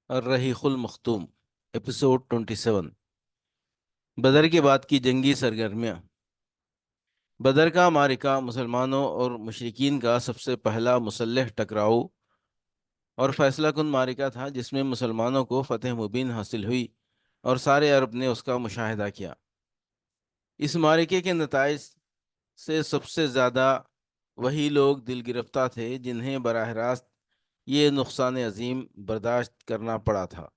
الرحیق المختوم episode 27۔ بدر کے بعد کی جنگی سرگرمیاں۔ بدر کا معرکہ مسلمانوں اور مشرکین کا سب سے پہلا مسلح ٹکراؤ اور فیصلہ کن معرکہ تھا، جس میں مسلمانوں کو فتح مبین حاصل ہوئی اور سارے عرب نے اس کا مشاہدہ کیا۔ اس معرکے کے نتائج سے سب سے زیادہ وہی لوگ دل گرفتہ تھے جنہیں براہ راست یہ نقصان عظیم برداشت کرنا پڑا تھا،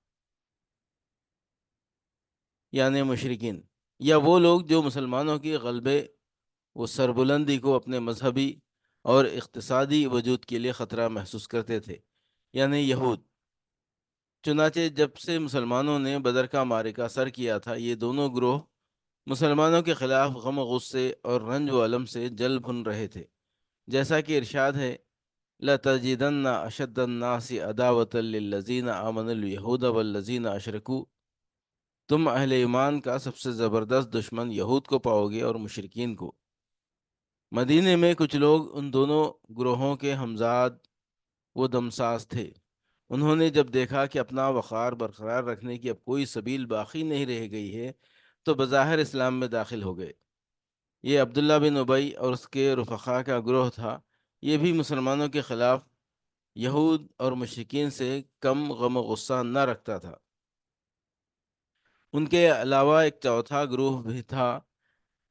یعنی مشرکین، یا وہ لوگ جو مسلمانوں کی غلبے و سربلندی کو اپنے مذہبی اور اقتصادی وجود کے لیے خطرہ محسوس کرتے تھے، یعنی یہود۔ چنانچہ جب سے مسلمانوں نے بدر کا معرکہ سر کیا تھا، یہ دونوں گروہ مسلمانوں کے خلاف غم و غصے اور رنج و الم سے جل بھن رہے تھے، جیسا کہ ارشاد ہے: لَتَجِدَنَّ أَشَدَّ النَّاسِ عَدَاوَةً لِلَّذِينَ آمَنُوا الْيَهُودَ وَالَّذِينَ أَشْرَكُوا۔ تم اہل ایمان کا سب سے زبردست دشمن یہود کو پاؤ گے اور مشرکین کو۔ مدینے میں کچھ لوگ ان دونوں گروہوں کے ہمزاد و دمساز تھے۔ انہوں نے جب دیکھا کہ اپنا وقار برقرار رکھنے کی اب کوئی سبیل باقی نہیں رہ گئی ہے، تو بظاہر اسلام میں داخل ہو گئے۔ یہ عبداللہ بن ابی اور اس کے رفقا کا گروہ تھا۔ یہ بھی مسلمانوں کے خلاف یہود اور مشرکین سے کم غم و غصہ نہ رکھتا تھا۔ ان کے علاوہ ایک چوتھا گروہ بھی تھا،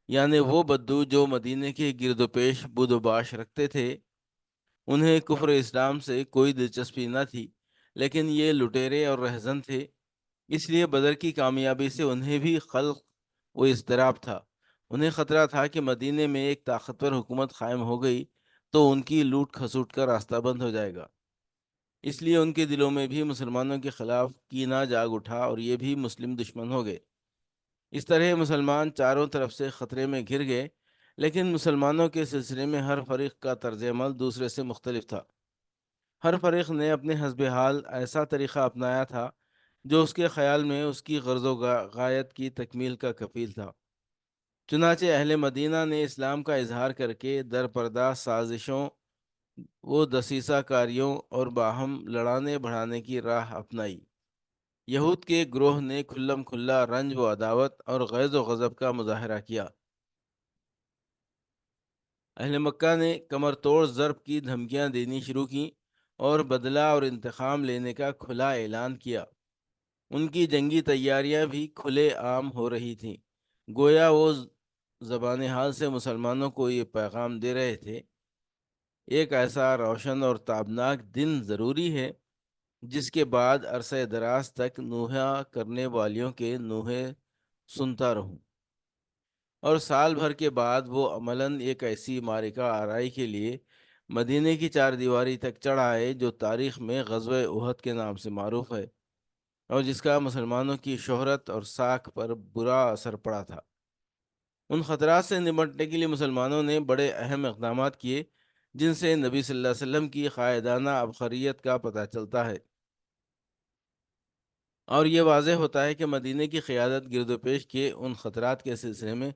یعنی وہ بدو جو مدینے کے گرد و پیش بود و باش رکھتے تھے۔ انہیں کفر اسلام سے کوئی دلچسپی نہ تھی، لیکن یہ لٹیرے اور رہزن تھے، اس لیے بدر کی کامیابی سے انہیں بھی خلق و اضطراب تھا۔ انہیں خطرہ تھا کہ مدینے میں ایک طاقتور حکومت قائم ہو گئی تو ان کی لوٹ کھسوٹ کا راستہ بند ہو جائے گا۔ اس لیے ان کے دلوں میں بھی مسلمانوں کے خلاف کینہ جاگ اٹھا اور یہ بھی مسلم دشمن ہو گئے۔ اس طرح مسلمان چاروں طرف سے خطرے میں گھر گئے، لیکن مسلمانوں کے سلسلے میں ہر فریق کا طرز عمل دوسرے سے مختلف تھا۔ ہر فریق نے اپنے حسب حال ایسا طریقہ اپنایا تھا جو اس کے خیال میں اس کی غرض و غایت کی تکمیل کا کفیل تھا۔ چنانچہ اہل مدینہ نے اسلام کا اظہار کر کے در پردہ سازشوں و دسیسہ کاریوں اور باہم لڑانے بڑھانے کی راہ اپنائی۔ یہود کے گروہ نے کھلم کھلا رنج و عداوت اور غیظ و غضب کا مظاہرہ کیا۔ اہل مکہ نے کمر توڑ ضرب کی دھمکیاں دینی شروع کیں اور بدلہ اور انتقام لینے کا کھلا اعلان کیا۔ ان کی جنگی تیاریاں بھی کھلے عام ہو رہی تھیں، گویا وہ زبان حال سے مسلمانوں کو یہ پیغام دے رہے تھے: ایک ایسا روشن اور تابناک دن ضروری ہے جس کے بعد عرصہ دراز تک نوحہ کرنے والیوں کے نوحے سنتا رہوں، اور سال بھر کے بعد وہ عملاً ایک ایسی معرکہ آرائی کے لیے مدینے کی چار دیواری تک چڑھ آئے جو تاریخ میں غزوہ احد کے نام سے معروف ہے اور جس کا مسلمانوں کی شہرت اور ساکھ پر برا اثر پڑا تھا۔ ان خطرات سے نمٹنے کے لیے مسلمانوں نے بڑے اہم اقدامات کیے، جن سے نبی صلی اللہ علیہ وسلم کی قائدانہ عبقریت کا پتہ چلتا ہے، اور یہ واضح ہوتا ہے کہ مدینے کی قیادت گرد و پیش کے ان خطرات کے سلسلے میں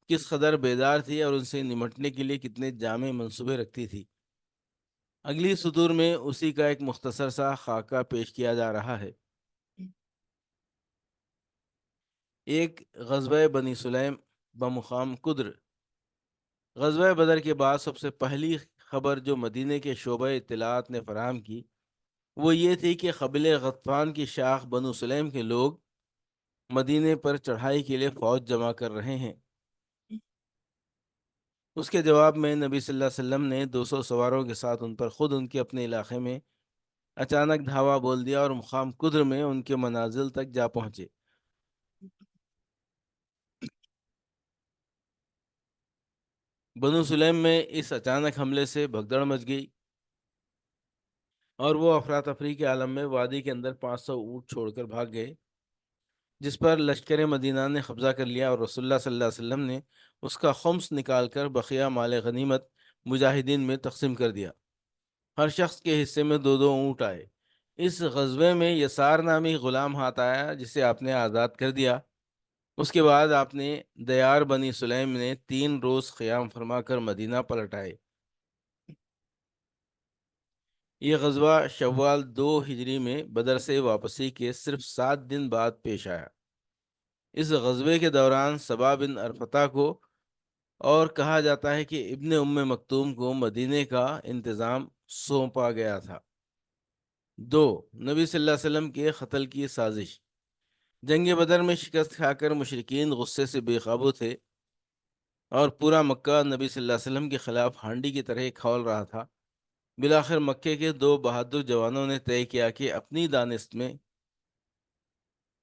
کس قدر بیدار تھی اور ان سے نمٹنے کے لیے کتنے جامع منصوبے رکھتی تھی۔ اگلی سطور میں اسی کا ایک مختصر سا خاکہ پیش کیا جا رہا ہے۔ ایک غزوہ بنی سلیم بمقام قدر۔ غزوہ بدر کے بعد سب سے پہلی خبر جو مدینے کے شعبہ اطلاعات نے فراہم کی وہ یہ تھی کہ قبیلہ غطفان کی شاخ بنو سلیم کے لوگ مدینے پر چڑھائی کے لیے فوج جمع کر رہے ہیں۔ اس کے جواب میں نبی صلی اللہ علیہ وسلم نے 200 سواروں کے ساتھ ان پر خود ان کے اپنے علاقے میں اچانک دھاوا بول دیا اور مقام قدر میں ان کے منازل تک جا پہنچے۔ بنو سلیم میں اس اچانک حملے سے بھگدڑ مچ گئی اور وہ افراتفری کے عالم میں وادی کے اندر 500 اونٹ چھوڑ کر بھاگ گئے، جس پر لشکر مدینہ نے قبضہ کر لیا اور رسول اللہ صلی اللہ علیہ وسلم نے اس کا خمس نکال کر بقیہ مال غنیمت مجاہدین میں تقسیم کر دیا۔ ہر شخص کے حصے میں 2 اونٹ آئے۔ اس غزوے میں یسار نامی غلام ہاتھ آیا جسے آپ نے آزاد کر دیا۔ اس کے بعد آپ نے دیار بنی سلیم نے 3 روز قیام فرما کر مدینہ پلٹ آئے۔ یہ غزوہ شوال 2 ہجری میں بدر سے واپسی کے صرف 7 دن بعد پیش آیا۔ اس غزوے کے دوران سبا بن ارفتا کو اور کہا جاتا ہے کہ ابن مکتوم کو مدینے کا انتظام سونپا گیا تھا۔ 2 نبی صلی اللہ علیہ وسلم کے قتل کی سازش۔ جنگ بدر میں شکست کھا کر مشرکین غصے سے بے قابو تھے اور پورا مکہ نبی صلی اللہ علیہ وسلم کے خلاف ہانڈی کی طرح کھول رہا تھا۔ بالآخر مکے کے 2 بہادر جوانوں نے طے کیا کہ اپنی دانست میں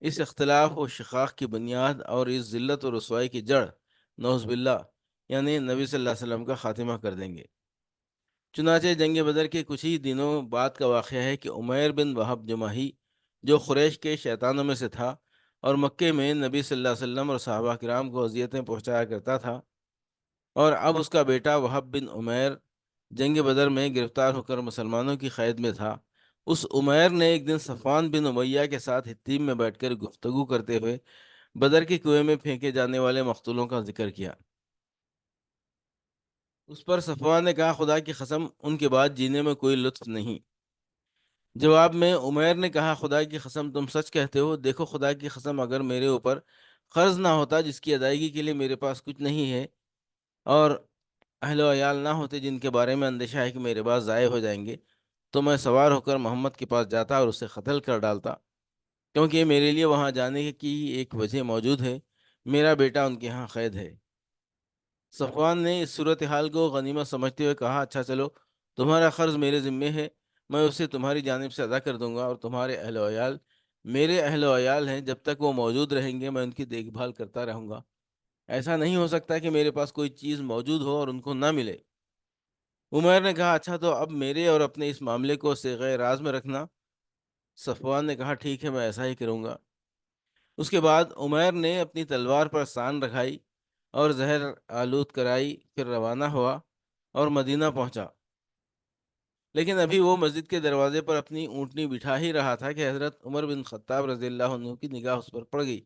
اس اختلاف و شقاق کی بنیاد اور اس ذلت و رسوائی کی جڑ نعوذ باللہ یعنی نبی صلی اللہ علیہ وسلم کا خاتمہ کر دیں گے۔ چنانچہ جنگ بدر کے کچھ ہی دنوں بعد کا واقعہ ہے کہ عمیر بن وہب جماحی، جو قریش کے شیطانوں میں سے تھا اور مکے میں نبی صلی اللہ علیہ وسلم اور صحابہ کرام کو اذیتیں پہنچایا کرتا تھا، اور اب اس کا بیٹا وہب بن عمیر جنگ بدر میں گرفتار ہو کر مسلمانوں کی قید میں تھا۔ اس عمیر نے ایک دن صفوان بن امیہ کے ساتھ حطیم میں بیٹھ کر گفتگو کرتے ہوئے بدر کے کنویں میں پھینکے جانے والے مقتولوں کا ذکر کیا۔ اس پر صفوان نے کہا، خدا کی قسم ان کے بعد جینے میں کوئی لطف نہیں۔ جواب میں عمیر نے کہا، خدا کی قسم تم سچ کہتے ہو، دیکھو خدا کی قسم اگر میرے اوپر قرض نہ ہوتا جس کی ادائیگی کے لیے میرے پاس کچھ نہیں ہے، اور اہل و عیال نہ ہوتے جن کے بارے میں اندیشہ ہے کہ میرے پاس ضائع ہو جائیں گے، تو میں سوار ہو کر محمد کے پاس جاتا اور اسے قتل کر ڈالتا، کیونکہ میرے لیے وہاں جانے کی ایک وجہ موجود ہے، میرا بیٹا ان کے ہاں قید ہے۔ صفوان نے اس صورتحال کو غنیمت سمجھتے ہوئے کہا، اچھا چلو، تمہارا قرض میرے ذمے ہے، میں اسے تمہاری جانب سے ادا کر دوں گا، اور تمہارے اہل و عیال میرے اہل و عیال ہیں، جب تک وہ موجود رہیں گے میں ان کی دیکھ بھال کرتا رہوں گا۔ ایسا نہیں ہو سکتا کہ میرے پاس کوئی چیز موجود ہو اور ان کو نہ ملے۔ عمیر نے کہا، اچھا تو اب میرے اور اپنے اس معاملے کو صیغہ راز میں رکھنا۔ صفوان نے کہا، ٹھیک ہے، میں ایسا ہی کروں گا۔ اس کے بعد عمیر نے اپنی تلوار پر سان رکھائی اور زہر آلود کرائی، پھر روانہ ہوا اور مدینہ پہنچا۔ لیکن ابھی وہ مسجد کے دروازے پر اپنی اونٹنی بٹھا ہی رہا تھا کہ حضرت عمر بن خطاب رضی اللہ عنہ کی نگاہ اس پر پڑ گئی۔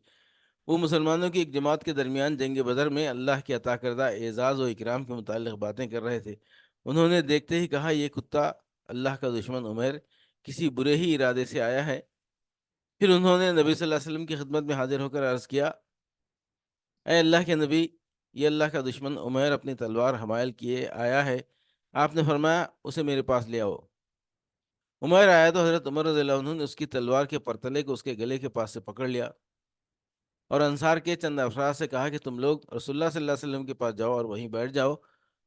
وہ مسلمانوں کی ایک جماعت کے درمیان جنگ بدر میں اللہ کے عطا کردہ اعزاز و اکرام کے متعلق باتیں کر رہے تھے۔ انہوں نے دیکھتے ہی کہا، یہ کتا اللہ کا دشمن عمیر کسی برے ہی ارادے سے آیا ہے۔ پھر انہوں نے نبی صلی اللہ علیہ وسلم کی خدمت میں حاضر ہو کر عرض کیا، اے اللہ کے نبی، یہ اللہ کا دشمن عمیر اپنی تلوار حمائل کیے آیا ہے، آپ نے فرمایا اسے میرے پاس لے آؤ۔ عمیر آیا تو حضرت عمر رضی اللہ عنہ نے اس کی تلوار کے پرتلے کو اس کے گلے کے پاس سے پکڑ لیا اور انصار کے چند افراد سے کہا کہ تم لوگ رسول اللہ صلی اللہ علیہ وسلم کے پاس جاؤ اور وہیں بیٹھ جاؤ،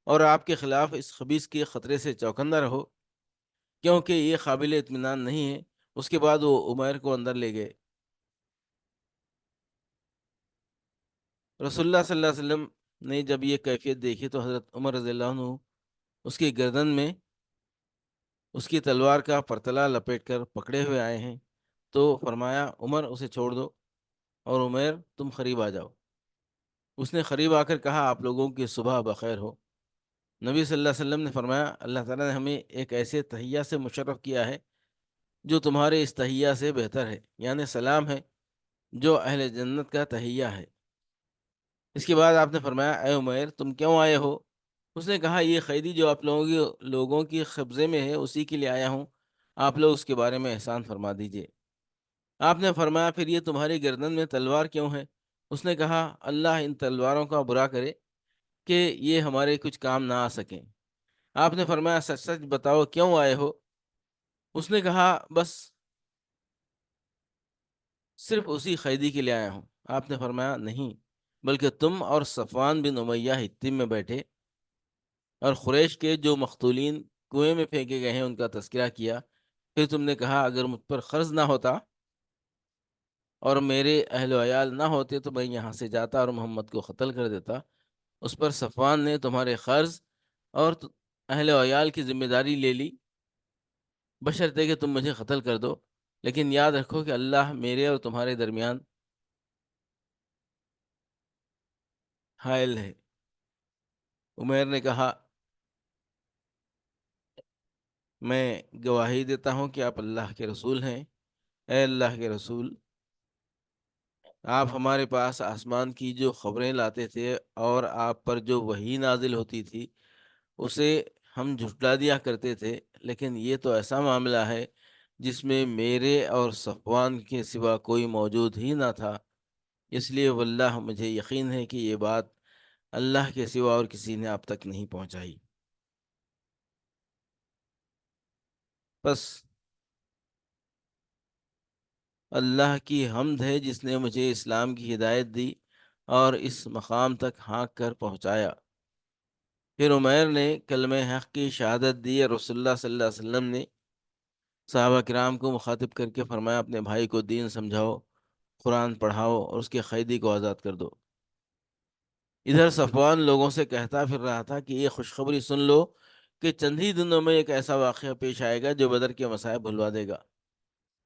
اور آپ کے خلاف اس خبیث کے خطرے سے چوکندہ رہو، کیونکہ یہ قابل اطمینان نہیں ہے۔ اس کے بعد وہ عمیر کو اندر لے گئے۔ رسول اللہ صلی اللہ علیہ وسلم نے جب یہ کیفیت دیکھی تو حضرت عمر رضی اللہ عنہ اس کی گردن میں اس کی تلوار کا پرتلا لپیٹ کر پکڑے ہوئے آئے ہیں، تو فرمایا، عمر اسے چھوڑ دو، اور عمیر تم قریب آ جاؤ۔ اس نے قریب آ کر کہا، آپ لوگوں کی صبح بخیر ہو۔ نبی صلی اللہ علیہ وسلم نے فرمایا، اللہ تعالیٰ نے ہمیں ایک ایسے تحیہ سے مشرف کیا ہے جو تمہارے اس تحیہ سے بہتر ہے، یعنی سلام ہے جو اہل جنت کا تحیہ ہے۔ اس کے بعد آپ نے فرمایا، اے عمیر تم کیوں آئے ہو؟ اس نے کہا، یہ قیدی جو آپ لوگوں کی قبضے میں ہے اسی کے لیے آیا ہوں، آپ لوگ اس کے بارے میں احسان فرما دیجئے۔ آپ نے فرمایا، پھر یہ تمہاری گردن میں تلوار کیوں ہے؟ اس نے کہا، اللہ ان تلواروں کا برا کرے کہ یہ ہمارے کچھ کام نہ آ سکیں۔ آپ نے فرمایا، سچ سچ بتاؤ کیوں آئے ہو؟ اس نے کہا، بس صرف اسی قیدی کے لیے آیا ہوں۔ آپ نے فرمایا، نہیں، بلکہ تم اور صفوان بن امیہ حطیم میں بیٹھے اور قریش کے جو مقتولین کنویں میں پھینکے گئے ہیں ان کا تذکرہ کیا، پھر تم نے کہا، اگر مجھ پر قرض نہ ہوتا اور میرے اہل و عیال نہ ہوتے تو میں یہاں سے جاتا اور محمد کو قتل کر دیتا۔ اس پر صفوان نے تمہارے قرض اور اہل و عیال کی ذمہ داری لے لی، بشرطے کہ تم مجھے قتل کر دو، لیکن یاد رکھو کہ اللہ میرے اور تمہارے درمیان حائل ہے۔ عمیر نے کہا، میں گواہی دیتا ہوں کہ آپ اللہ کے رسول ہیں۔ اے اللہ کے رسول، آپ ہمارے پاس آسمان کی جو خبریں لاتے تھے اور آپ پر جو وحی نازل ہوتی تھی اسے ہم جھٹلا دیا کرتے تھے، لیکن یہ تو ایسا معاملہ ہے جس میں میرے اور صفوان کے سوا کوئی موجود ہی نہ تھا، اس لیے واللہ مجھے یقین ہے کہ یہ بات اللہ کے سوا اور کسی نے آپ تک نہیں پہنچائی۔ بس اللہ کی حمد ہے جس نے مجھے اسلام کی ہدایت دی اور اس مقام تک ہانک کر پہنچایا۔ پھر عمیر نے کلمہ حق کی شہادت دی اور رسول اللہ صلی اللہ علیہ وسلم نے صحابہ کرام کو مخاطب کر کے فرمایا، اپنے بھائی کو دین سمجھاؤ، قرآن پڑھاؤ اور اس کے قیدی کو آزاد کر دو۔ ادھر صفوان لوگوں سے کہتا پھر رہا تھا کہ یہ خوشخبری سن لو کہ چند ہی دنوں میں ایک ایسا واقعہ پیش آئے گا جو بدر کے مصائب بھلوا دے گا۔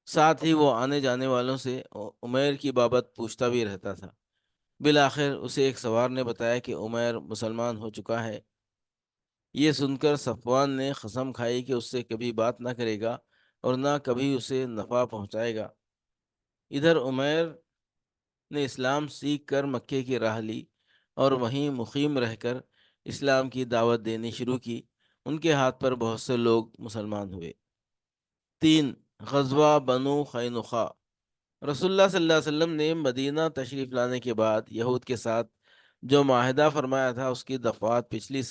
ساتھ ہی وہ آنے جانے والوں سے عمیر کی بابت پوچھتا بھی رہتا تھا۔ بالآخر اسے ایک سوار نے بتایا کہ عمیر مسلمان ہو چکا ہے۔ یہ سن کر صفوان نے قسم کھائی کہ اس سے کبھی بات نہ کرے گا اور نہ کبھی اسے نفع پہنچائے گا۔ ادھر عمیر نے اسلام سیکھ کر مکے کی راہ لی اور وہیں مقیم رہ کر اسلام کی دعوت دینی شروع کی۔ ان کے ہاتھ پر بہت سے لوگ مسلمان ہوئے۔ 3، غزوہ بنو قینقاع۔ رسول اللہ صلی اللہ علیہ وسلم نے مدینہ تشریف لانے کے بعد یہود کے ساتھ جو معاہدہ فرمایا تھا اس کی دفعات پچھلے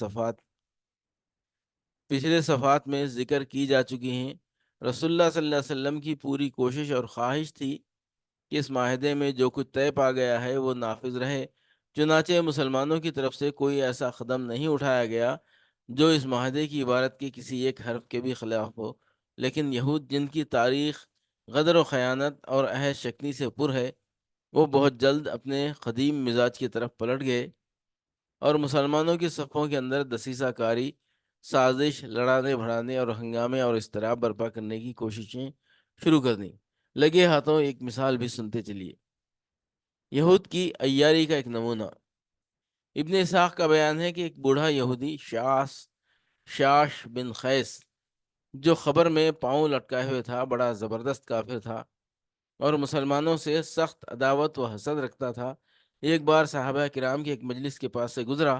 صفحات میں ذکر کی جا چکی ہیں۔ رسول اللہ صلی اللہ علیہ وسلم کی پوری کوشش اور خواہش تھی کہ اس معاہدے میں جو کچھ طے پا گیا ہے وہ نافذ رہے۔ چنانچہ مسلمانوں کی طرف سے کوئی ایسا قدم نہیں اٹھایا گیا جو اس معاہدے کی عبارت کے کسی ایک حرف کے بھی خلاف ہو، لیکن یہود جن کی تاریخ غدر و خیانت اور عہد شکنی سے پر ہے، وہ بہت جلد اپنے قدیم مزاج کی طرف پلٹ گئے اور مسلمانوں کی صفوں کے اندر دسیسہ کاری، سازش، لڑانے بھڑانے اور ہنگامے اور اضطراب برپا کرنے کی کوششیں شروع کر دیں۔ لگے ہاتھوں ایک مثال بھی سنتے چلیے۔ یہود کی عیاری کا ایک نمونہ۔ ابن اسحاق کا بیان ہے کہ ایک بوڑھا یہودی شاش بن خیس، جو خبر میں پاؤں لٹکائے ہوئے تھا، بڑا زبردست کافر تھا اور مسلمانوں سے سخت عداوت و حسد رکھتا تھا، ایک بار صحابہ کرام کی ایک مجلس کے پاس سے گزرا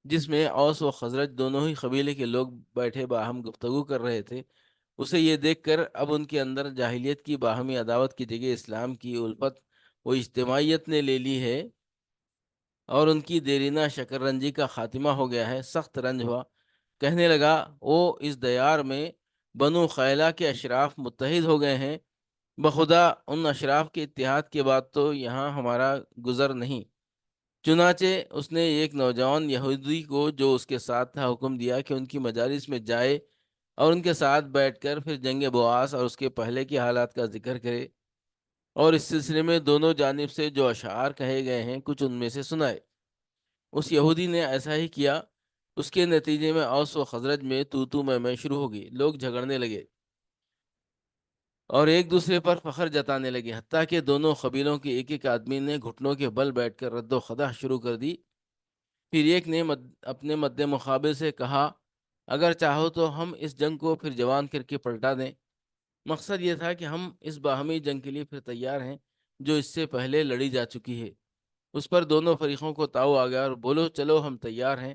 جس میں اوس و خزرج دونوں ہی قبیلے کے لوگ بیٹھے باہم گفتگو کر رہے تھے۔ اسے یہ دیکھ کر اب ان کے اندر جاہلیت کی باہمی عداوت کی جگہ اسلام کی الفت و اجتماعیت نے لے لی ہے اور ان کی دیرینہ شکر رنجی کا خاتمہ ہو گیا ہے، سخت رنج ہوا۔ کہنے لگا، او اس دیار میں بنو خیلہ کے اشراف متحد ہو گئے ہیں، بخدا ان اشراف کے اتحاد کے بعد تو یہاں ہمارا گزر نہیں۔ چنانچہ اس نے ایک نوجوان یہودی کو جو اس کے ساتھ تھا حکم دیا کہ ان کی مجالس میں جائے اور ان کے ساتھ بیٹھ کر پھر جنگ بواس اور اس کے پہلے کے حالات کا ذکر کرے اور اس سلسلے میں دونوں جانب سے جو اشعار کہے گئے ہیں کچھ ان میں سے سنائے۔ اس یہودی نے ایسا ہی کیا۔ اس کے نتیجے میں اوس و خزرج میں تو میں شروع ہو گئی، لوگ جھگڑنے لگے اور ایک دوسرے پر فخر جتانے لگے، حتیٰ کہ دونوں قبیلوں کے ایک ایک آدمی نے گھٹنوں کے بل بیٹھ کر رد و خدح شروع کر دی۔ پھر ایک نے اپنے مد مقابل سے کہا، اگر چاہو تو ہم اس جنگ کو پھر جوان کر کے پلٹا دیں۔ مقصد یہ تھا کہ ہم اس باہمی جنگ کے لیے پھر تیار ہیں جو اس سے پہلے لڑی جا چکی ہے۔ اس پر دونوں فریقوں کو تاؤ آ گیا اور بولو چلو ہم تیار ہیں،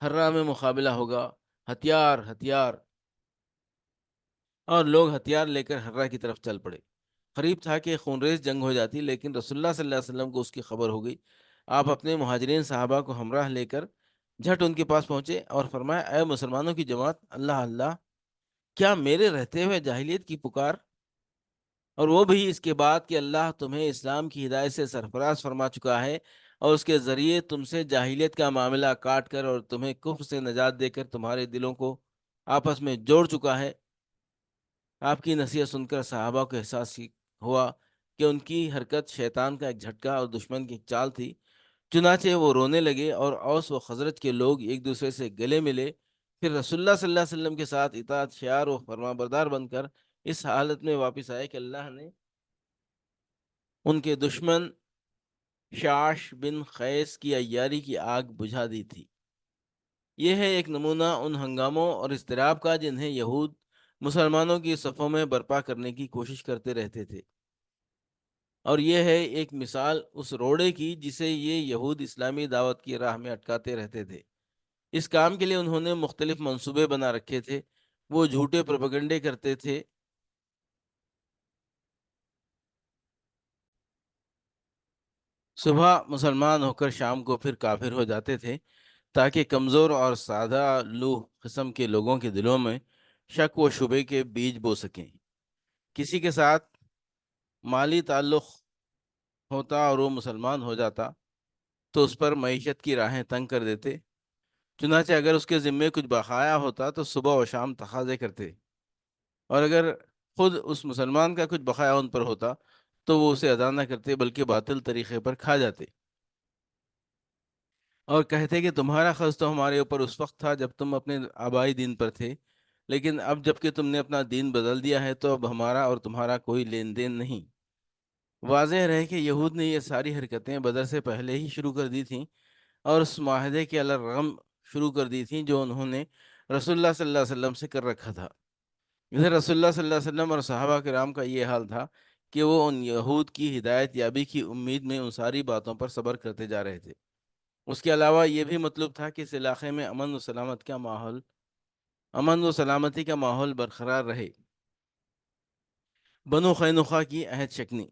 ہر میں مقابلہ ہوگا، ہتھیار ہتھیار، اور لوگ ہتھیار لے کر ہررا کی طرف چل پڑے۔ قریب تھا کہ خونریز جنگ ہو جاتی، لیکن رسول اللہ صلی اللہ علیہ وسلم کو اس کی خبر ہو گئی۔ آپ اپنے مہاجرین صحابہ کو ہمراہ لے کر جھٹ ان کے پاس پہنچے اور فرمایا، اے مسلمانوں کی جماعت، اللہ اللہ، کیا میرے رہتے ہوئے جاہلیت کی پکار، اور وہ بھی اس کے بعد کہ اللہ تمہیں اسلام کی ہدایت سے سرفراز فرما چکا ہے اور اس کے ذریعے تم سے جاہلیت کا معاملہ کاٹ کر اور تمہیں کفر سے نجات دے کر تمہارے دلوں کو آپس میں جوڑ چکا ہے۔ آپ کی نصیحت سن کر صحابہ کو احساس ہوا کہ ان کی حرکت شیطان کا ایک جھٹکا اور دشمن کی ایک چال تھی۔ چنانچہ وہ رونے لگے اور اوس و خزرج کے لوگ ایک دوسرے سے گلے ملے۔ پھر رسول اللہ صلی اللہ علیہ وسلم کے ساتھ اطاعت شعار و فرما بردار بن کر اس حالت میں واپس آئے کہ اللہ نے ان کے دشمن شاش بن قیس کی عیاری کی آگ بجھا دی تھی۔ یہ ہے ایک نمونہ ان ہنگاموں اور اضطراب کا جنہیں یہود مسلمانوں کی صفوں میں برپا کرنے کی کوشش کرتے رہتے تھے، اور یہ ہے ایک مثال اس روڑے کی جسے یہ یہود اسلامی دعوت کی راہ میں اٹکاتے رہتے تھے۔ اس کام کے لیے انہوں نے مختلف منصوبے بنا رکھے تھے۔ وہ جھوٹے پروپیگنڈے کرتے تھے، صبح مسلمان ہو کر شام کو پھر کافر ہو جاتے تھے، تاکہ کمزور اور سادہ لوح قسم کے لوگوں کے دلوں میں شک و شبے کے بیج بو سکیں۔ کسی کے ساتھ مالی تعلق ہوتا اور وہ مسلمان ہو جاتا تو اس پر معیشت کی راہیں تنگ کر دیتے، چنانچہ اگر اس کے ذمے کچھ بقایا ہوتا تو صبح و شام تقاضے کرتے، اور اگر خود اس مسلمان کا کچھ بقایا ان پر ہوتا تو وہ اسے ادا نہ کرتے بلکہ باطل طریقے پر کھا جاتے، اور کہتے کہ تمہارا قرض تو ہمارے اوپر اس وقت تھا جب تم اپنے آبائی دین پر تھے، لیکن اب جب کہ تم نے اپنا دین بدل دیا ہے تو اب ہمارا اور تمہارا کوئی لین دین نہیں۔ واضح رہے کہ یہود نے یہ ساری حرکتیں بدر سے پہلے ہی شروع کر دی تھیں، اور اس معاہدے کے الرغم شروع کر دی تھیں جو انہوں نے رسول اللہ صلی اللہ علیہ وسلم سے کر رکھا تھا۔ ادھر رسول اللہ صلی اللہ علیہ وسلم اور صحابہ کرام کا یہ حال تھا کہ وہ ان یہود کی ہدایت یابی کی امید میں ان ساری باتوں پر صبر کرتے جا رہے تھے۔ اس کے علاوہ یہ بھی مطلوب تھا کہ اس علاقے میں امن و سلامتی کا ماحول برقرار رہے۔ بنو قینقاع کی عہد شکنی۔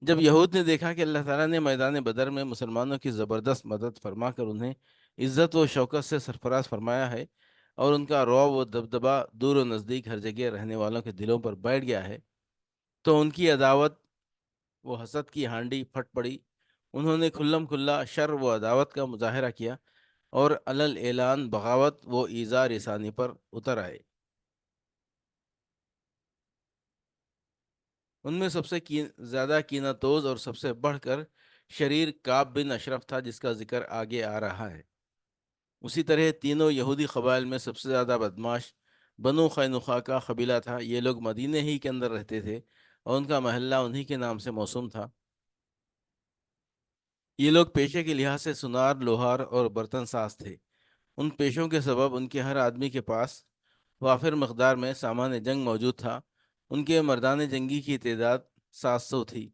جب یہود نے دیکھا کہ اللہ تعالیٰ نے میدان بدر میں مسلمانوں کی زبردست مدد فرما کر انہیں عزت و شوکت سے سرفراز فرمایا ہے، اور ان کا رعب و دبدبا دور و نزدیک ہر جگہ رہنے والوں کے دلوں پر بیٹھ گیا ہے، تو ان کی عداوت و حسد کی ہانڈی پھٹ پڑی۔ انہوں نے کھلم کھلا شر و عداوت کا مظاہرہ کیا، اور علل اعلان بغاوت و ایذا رسانی پر اتر آئے۔ ان میں سب سے زیادہ کینہ توز اور سب سے بڑھ کر شریر کعب بن اشرف تھا، جس کا ذکر آگے آ رہا ہے۔ اسی طرح تینوں یہودی قبائل میں سب سے زیادہ بدماش بنو قینقاع کا قبیلہ تھا۔ یہ لوگ مدینے ہی کے اندر رہتے تھے، اور ان کا محلہ انہی کے نام سے موسوم تھا۔ یہ لوگ پیشے کے لحاظ سے سنار، لوہار اور برتن ساز تھے۔ ان پیشوں کے سبب ان کے ہر آدمی کے پاس وافر مقدار میں سامان جنگ موجود تھا۔ ان کے مردان جنگی کی تعداد 700 تھی،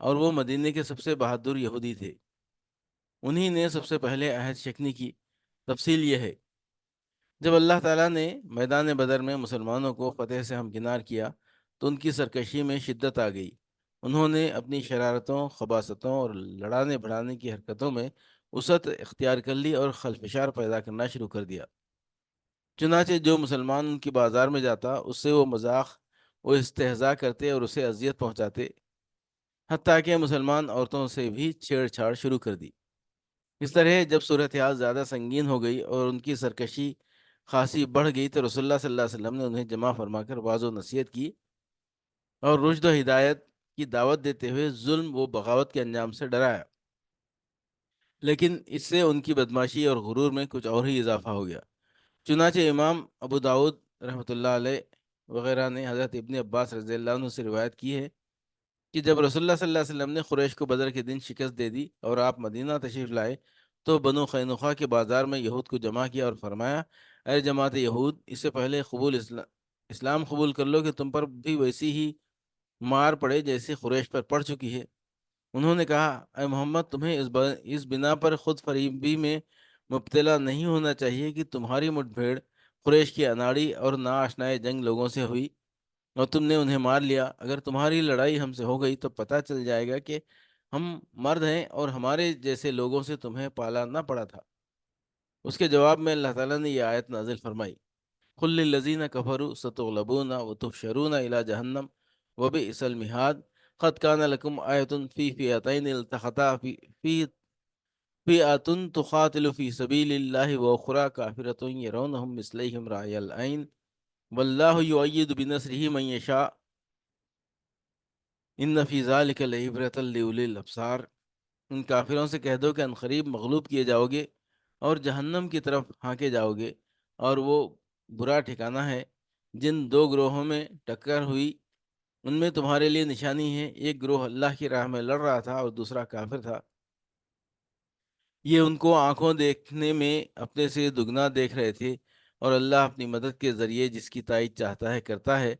اور وہ مدینے کے سب سے بہادر یہودی تھے۔ انہی نے سب سے پہلے عہد شکنی کی۔ تفصیل یہ ہے، جب اللہ تعالیٰ نے میدان بدر میں مسلمانوں کو فتح سے ہمکنار کیا تو ان کی سرکشی میں شدت آ گئی۔ انہوں نے اپنی شرارتوں، خباثتوں اور لڑانے بڑھانے کی حرکتوں میں وسعت اختیار کر لی اور خلفشار پیدا کرنا شروع کر دیا۔ چنانچہ جو مسلمان ان کی بازار میں جاتا اس سے وہ مذاق و استہزاء کرتے اور اسے اذیت پہنچاتے، حتیٰ کہ مسلمان عورتوں سے بھی چھیڑ چھاڑ شروع کر دی۔ اس طرح جب صورتحال زیادہ سنگین ہو گئی اور ان کی سرکشی خاصی بڑھ گئی تو رسول اللہ صلی اللہ علیہ وسلم نے انہیں جمع فرما کر واضح و نصیحت کی، اور رشد و ہدایت کی دعوت دیتے ہوئے ظلم و بغاوت کے انجام سے ڈرایا۔ لیکن اس سے ان کی بدماشی اور غرور میں کچھ اور ہی اضافہ ہو گیا۔ چنانچہ امام ابو داود رحمۃ اللہ علیہ وغیرہ نے حضرت ابن عباس رضی اللہ عنہ سے روایت کی ہے کہ جب رسول اللہ صلی اللہ علیہ وسلم نے قریش کو بدر کے دن شکست دے دی اور آپ مدینہ تشریف لائے تو بنو قینقاع کے بازار میں یہود کو جمع کیا اور فرمایا، اے جماعت یہود، اس سے پہلے اسلام قبول کر لو کہ تم پر بھی ویسی ہی مار پڑے جیسے قریش پر پڑ چکی ہے۔ انہوں نے کہا، اے محمد، تمہیں اس بنا پر خود فریبی میں مبتلا نہیں ہونا چاہیے کہ تمہاری مٹ بھیڑ قریش کی اناڑی اور ناآشنائے جنگ لوگوں سے ہوئی اور تم نے انہیں مار لیا۔ اگر تمہاری لڑائی ہم سے ہو گئی تو پتہ چل جائے گا کہ ہم مرد ہیں اور ہمارے جیسے لوگوں سے تمہیں پالا نہ پڑا تھا۔ اس کے جواب میں اللہ تعالیٰ نے یہ آیت نازل فرمائی، قل للذین کفروا ستغلبون وتحشرون الی جہنم وبئس المہاد قد کان لکم آیۃ فی فئتین التقطا فئۃ تقاتل فی سبیل اللہ واخری کافرۃ یرونہم مثلیہم رأی العین واللہ یؤید بنصرہ من یشاء ان فی ذلک لعبرۃ لأولی الابصار۔ ان کافروں سے کہہ دو کہ عنقریب مغلوب کیے جاؤ گے اور جہنم کی طرف ہانکے جاؤ گے، اور وہ برا ٹھکانہ ہے۔ جن دو گروہوں میں ٹکر ہوئی ان میں تمہارے لیے نشانی ہے، ایک گروہ اللہ کی راہ میں لڑ رہا تھا اور دوسرا کافر تھا۔ یہ ان کو آنکھوں دیکھنے میں اپنے سے دگنا دیکھ رہے تھے، اور اللہ اپنی مدد کے ذریعے جس کی تائید چاہتا ہے کرتا ہے،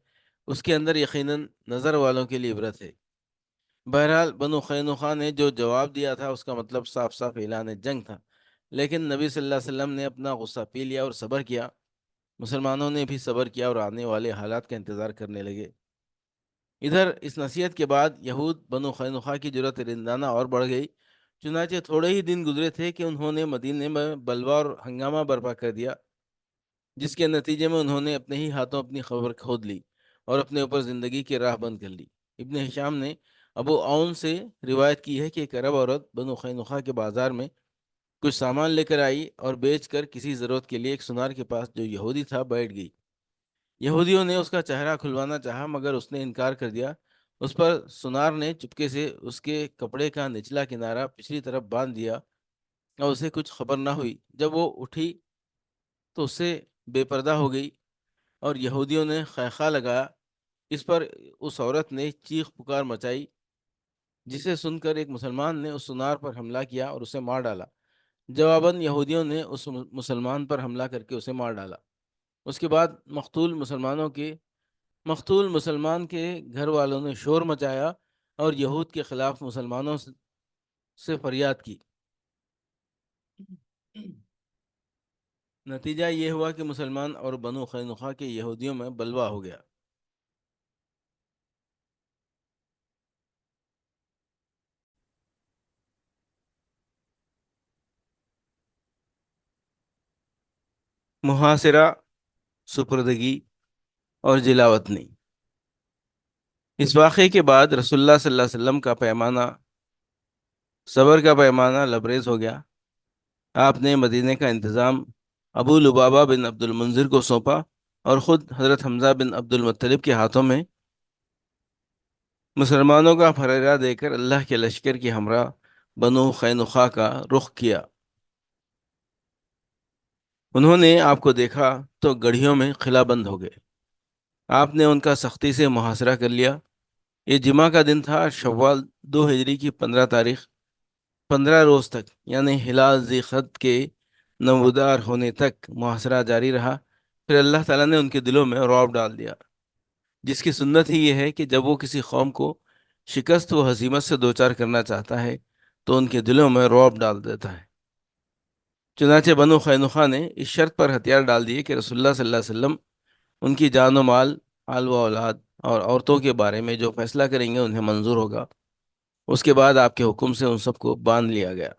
اس کے اندر یقیناً نظر والوں کے لیے عبرت ہے۔ بہرحال بنو قینقاع نے جو جواب دیا تھا اس کا مطلب صاف صاف اعلان جنگ تھا، لیکن نبی صلی اللہ علیہ وسلم نے اپنا غصہ پی لیا اور صبر کیا۔ مسلمانوں نے بھی صبر کیا اور آنے والے حالات کا انتظار کرنے لگے۔ ادھر اس نصیحت کے بعد یہود بنو قینقاع کی جرأت رندانہ اور بڑھ گئی۔ چنانچہ تھوڑے ہی دن گزرے تھے کہ انہوں نے مدینے میں بلوا اور ہنگامہ برپا کر دیا، جس کے نتیجے میں انہوں نے اپنے ہی ہاتھوں اپنی خبر کھود لی اور اپنے اوپر زندگی کی راہ بند کر لی۔ ابن ہشام نے ابو عون سے روایت کی ہے کہ ایک عرب عورت بنو قینقاع کے بازار میں کچھ سامان لے کر آئی اور بیچ کر کسی ضرورت کے لیے ایک سنار کے پاس جو یہودی تھا بیٹھ گئی۔ یہودیوں نے اس کا چہرہ کھلوانا چاہا مگر اس نے انکار کر دیا۔ اس پر سنار نے چپکے سے اس کے کپڑے کا نچلا کنارہ پچھلی طرف باندھ دیا اور اسے کچھ خبر نہ ہوئی۔ جب وہ اٹھی تو اس سے بے پردہ ہو گئی اور یہودیوں نے خیخہ لگایا۔ اس پر اس عورت نے چیخ پکار مچائی، جسے سن کر ایک مسلمان نے اس سنار پر حملہ کیا اور اسے مار ڈالا۔ جواباً یہودیوں نے اس مسلمان پر حملہ کر کے اسے مار ڈالا۔ اس کے بعد مقتول مسلمان کے گھر والوں نے شور مچایا اور یہود کے خلاف مسلمانوں سے فریاد کی۔ نتیجہ یہ ہوا کہ مسلمان اور بنو قینقاع کے یہودیوں میں بلوا ہو گیا۔ محاصرہ، سپردگی اور جلاوطنی۔ اس واقعے کے بعد رسول اللہ صلی اللہ علیہ وسلم کا صبر کا پیمانہ لبریز ہو گیا۔ آپ نے مدینے کا انتظام ابو لبابہ بن عبد المنذر کو سونپا اور خود حضرت حمزہ بن عبد المطلب کے ہاتھوں میں مسلمانوں کا پھریرہ دے کر اللہ کے لشکر کی ہمراہ بنو قینقاع کا رخ کیا۔ انہوں نے آپ کو دیکھا تو گڑھیوں میں قلعہ بند ہو گئے۔ آپ نے ان کا سختی سے محاصرہ کر لیا۔ یہ جمعہ کا دن تھا، شوال 2 ہجری کی 15 تاریخ۔ 15 روز تک یعنی ہلال ذی قعد کے نمودار ہونے تک محاصرہ جاری رہا۔ پھر اللہ تعالیٰ نے ان کے دلوں میں رعب ڈال دیا، جس کی سنت ہی یہ ہے کہ جب وہ کسی قوم کو شکست و ہزیمت سے دوچار کرنا چاہتا ہے تو ان کے دلوں میں رعب ڈال دیتا ہے۔ چنانچہ بنو قینقاع نے اس شرط پر ہتھیار ڈال دیے کہ رسول اللہ صلی اللہ علیہ وسلم ان کی جان و مال، آل و اولاد اور عورتوں کے بارے میں جو فیصلہ کریں گے انہیں منظور ہوگا۔ اس کے بعد آپ کے حکم سے ان سب کو باندھ لیا گیا۔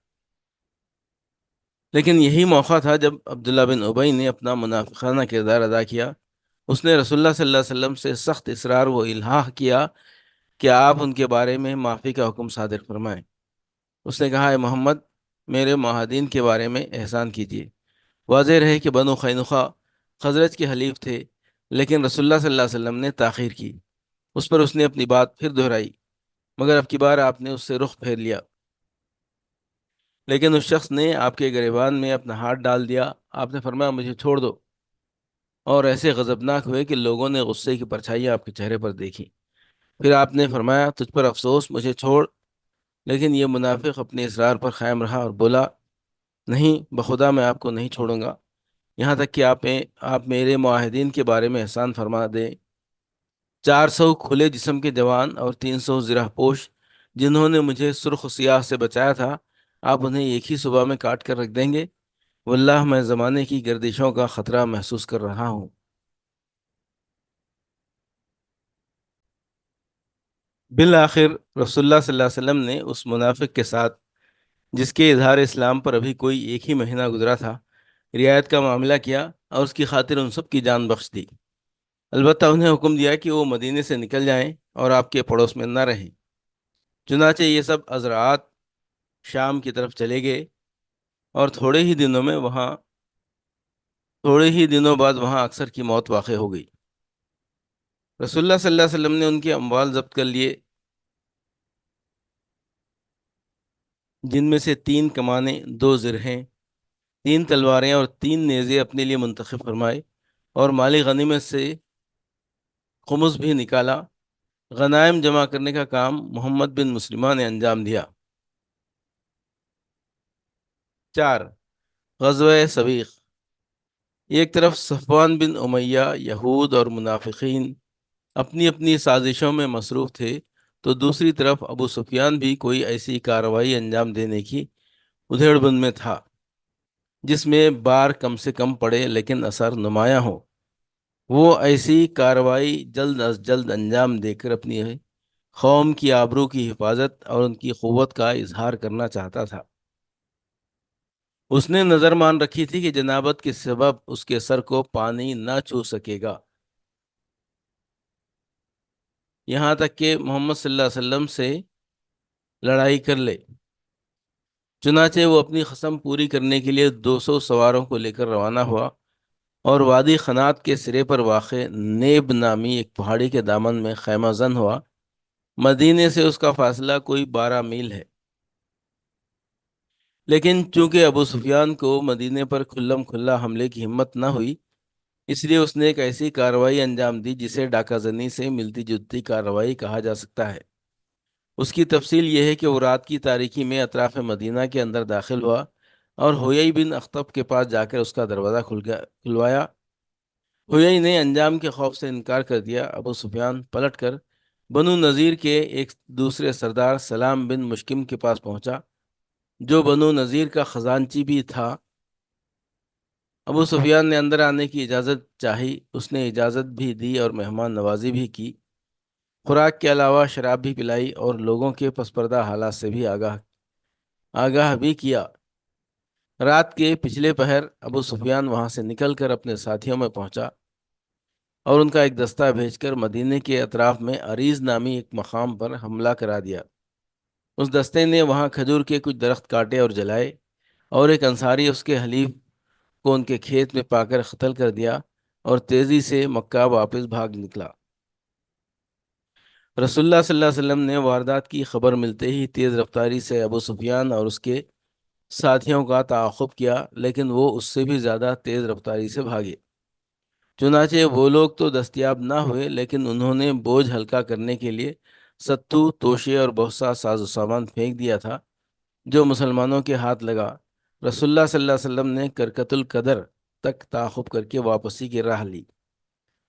لیکن یہی موقع تھا جب عبداللہ بن ابی نے اپنا منافقانہ کردار ادا کیا۔ اس نے رسول اللہ صلی اللہ علیہ وسلم سے سخت اصرار و الحاح کیا کہ آپ ان کے بارے میں معافی کا حکم صادر فرمائیں۔ اس نے کہا، اے محمد، میرے معاہدین کے بارے میں احسان کیجیے۔ واضح رہے کہ بنو قینقاع خزرج کے حلیف تھے، لیکن رسول اللہ صلی اللہ علیہ وسلم نے تاخیر کی۔ اس پر اس نے اپنی بات پھر دہرائی، مگر اب کی بار آپ نے اس سے رخ پھیر لیا۔ لیکن اس شخص نے آپ کے گریبان میں اپنا ہاتھ ڈال دیا۔ آپ نے فرمایا، مجھے چھوڑ دو، اور ایسے غضبناک ہوئے کہ لوگوں نے غصے کی پرچھائیاں آپ کے چہرے پر دیکھی۔ پھر آپ نے فرمایا، تجھ پر افسوس، مجھے چھوڑ۔ لیکن یہ منافق اپنے اصرار پر قائم رہا اور بولا، نہیں، بخدا میں آپ کو نہیں چھوڑوں گا یہاں تک کہ آپ میرے معاہدین کے بارے میں احسان فرما دیں۔ 400 کھلے جسم کے جوان اور 300 زرہ پوش جنہوں نے مجھے سرخ و سیاہ سے بچایا تھا، آپ انہیں ایک ہی صبح میں کاٹ کر رکھ دیں گے؟ واللہ میں زمانے کی گردشوں کا خطرہ محسوس کر رہا ہوں۔ بالآخر رسول اللہ صلی اللہ علیہ وسلم نے اس منافق کے ساتھ، جس کے اظہار اسلام پر ابھی کوئی ایک ہی مہینہ گزرا تھا، رعایت کا معاملہ کیا اور اس کی خاطر ان سب کی جان بخش دی۔ البتہ انہیں حکم دیا کہ وہ مدینے سے نکل جائیں اور آپ کے پڑوس میں نہ رہیں۔ چنانچہ یہ سب حضرات شام کی طرف چلے گئے اور تھوڑے ہی دنوں بعد وہاں اکثر کی موت واقع ہو گئی۔ رسول اللہ صلی اللہ علیہ وسلم نے ان کے اموال ضبط کر لیے، جن میں سے 3 کمانیں، 2 زرہیں، 3 تلواریں اور 3 نیزے اپنے لیے منتخب فرمائے، اور مالی غنیمت سے خمس بھی نکالا۔ غنائم جمع کرنے کا کام محمد بن مسلمہ نے انجام دیا۔ 4. غزوہ سبیق۔ ایک طرف صفوان بن امیہ، یہود اور منافقین اپنی اپنی سازشوں میں مصروف تھے، تو دوسری طرف ابو سفیان بھی کوئی ایسی کارروائی انجام دینے کی ادھیڑ بن میں تھا جس میں بار کم سے کم پڑے لیکن اثر نمایاں ہو۔ وہ ایسی کارروائی جلد از جلد انجام دے کر اپنی قوم کی آبرو کی حفاظت اور ان کی قوت کا اظہار کرنا چاہتا تھا۔ اس نے نظر مان رکھی تھی کہ جنابت کے سبب اس کے سر کو پانی نہ چھو سکے گا، یہاں تک کہ محمد صلی اللہ علیہ وسلم سے لڑائی کر لے۔ چنانچہ وہ اپنی قسم پوری کرنے کے لیے 200 سواروں کو لے کر روانہ ہوا اور وادی خنات کے سرے پر واقع نیب نامی ایک پہاڑی کے دامن میں خیمہ زن ہوا۔ مدینے سے اس کا فاصلہ کوئی 12 میل ہے، لیکن چونکہ ابو سفیان کو مدینے پر کھلم کھلا حملے کی ہمت نہ ہوئی، اس لیے اس نے ایک ایسی کارروائی انجام دی جسے ڈاکہ زنی سے ملتی جلتی کارروائی کہا جا سکتا ہے۔ اس کی تفصیل یہ ہے کہ وہ رات کی تاریکی میں اطراف مدینہ کے اندر داخل ہوا اور ہویئی بن اخطب کے پاس جا کر اس کا دروازہ کھلوایا۔ ہویئی نے انجام کے خوف سے انکار کر دیا۔ ابو سفیان پلٹ کر بنو نذیر کے ایک دوسرے سردار سلام بن مشکم کے پاس پہنچا، جو بنو نذیر کا خزانچی بھی تھا۔ ابو سفیان نے اندر آنے کی اجازت چاہی، اس نے اجازت بھی دی اور مہمان نوازی بھی کی، خوراک کے علاوہ شراب بھی پلائی اور لوگوں کے پسپردہ حالات سے بھی آگاہ بھی کیا۔ رات کے پچھلے پہر ابو سفیان وہاں سے نکل کر اپنے ساتھیوں میں پہنچا اور ان کا ایک دستہ بھیج کر مدینے کے اطراف میں عریض نامی ایک مقام پر حملہ کرا دیا۔ اس دستے نے وہاں کھجور کے کچھ درخت کاٹے اور جلائے، اور ایک انصاری اس کے حلیف کو ان کے کھیت میں پا کر قتل کر دیا اور تیزی سے مکہ واپس بھاگ نکلا۔ رسول اللہ صلی اللہ علیہ وسلم نے واردات کی خبر ملتے ہی تیز رفتاری سے ابو سفیان اور اس کے ساتھیوں کا تعاقب کیا، لیکن وہ اس سے بھی زیادہ تیز رفتاری سے بھاگے۔ چنانچہ وہ لوگ تو دستیاب نہ ہوئے، لیکن انہوں نے بوجھ ہلکا کرنے کے لیے ستو، توشے اور بہت سا ساز و سامان پھینک دیا تھا جو مسلمانوں کے ہاتھ لگا۔ رسول اللہ صلی اللہ علیہ وسلم نے کرکت القدر تک تعاقب کر کے واپسی کی راہ لی۔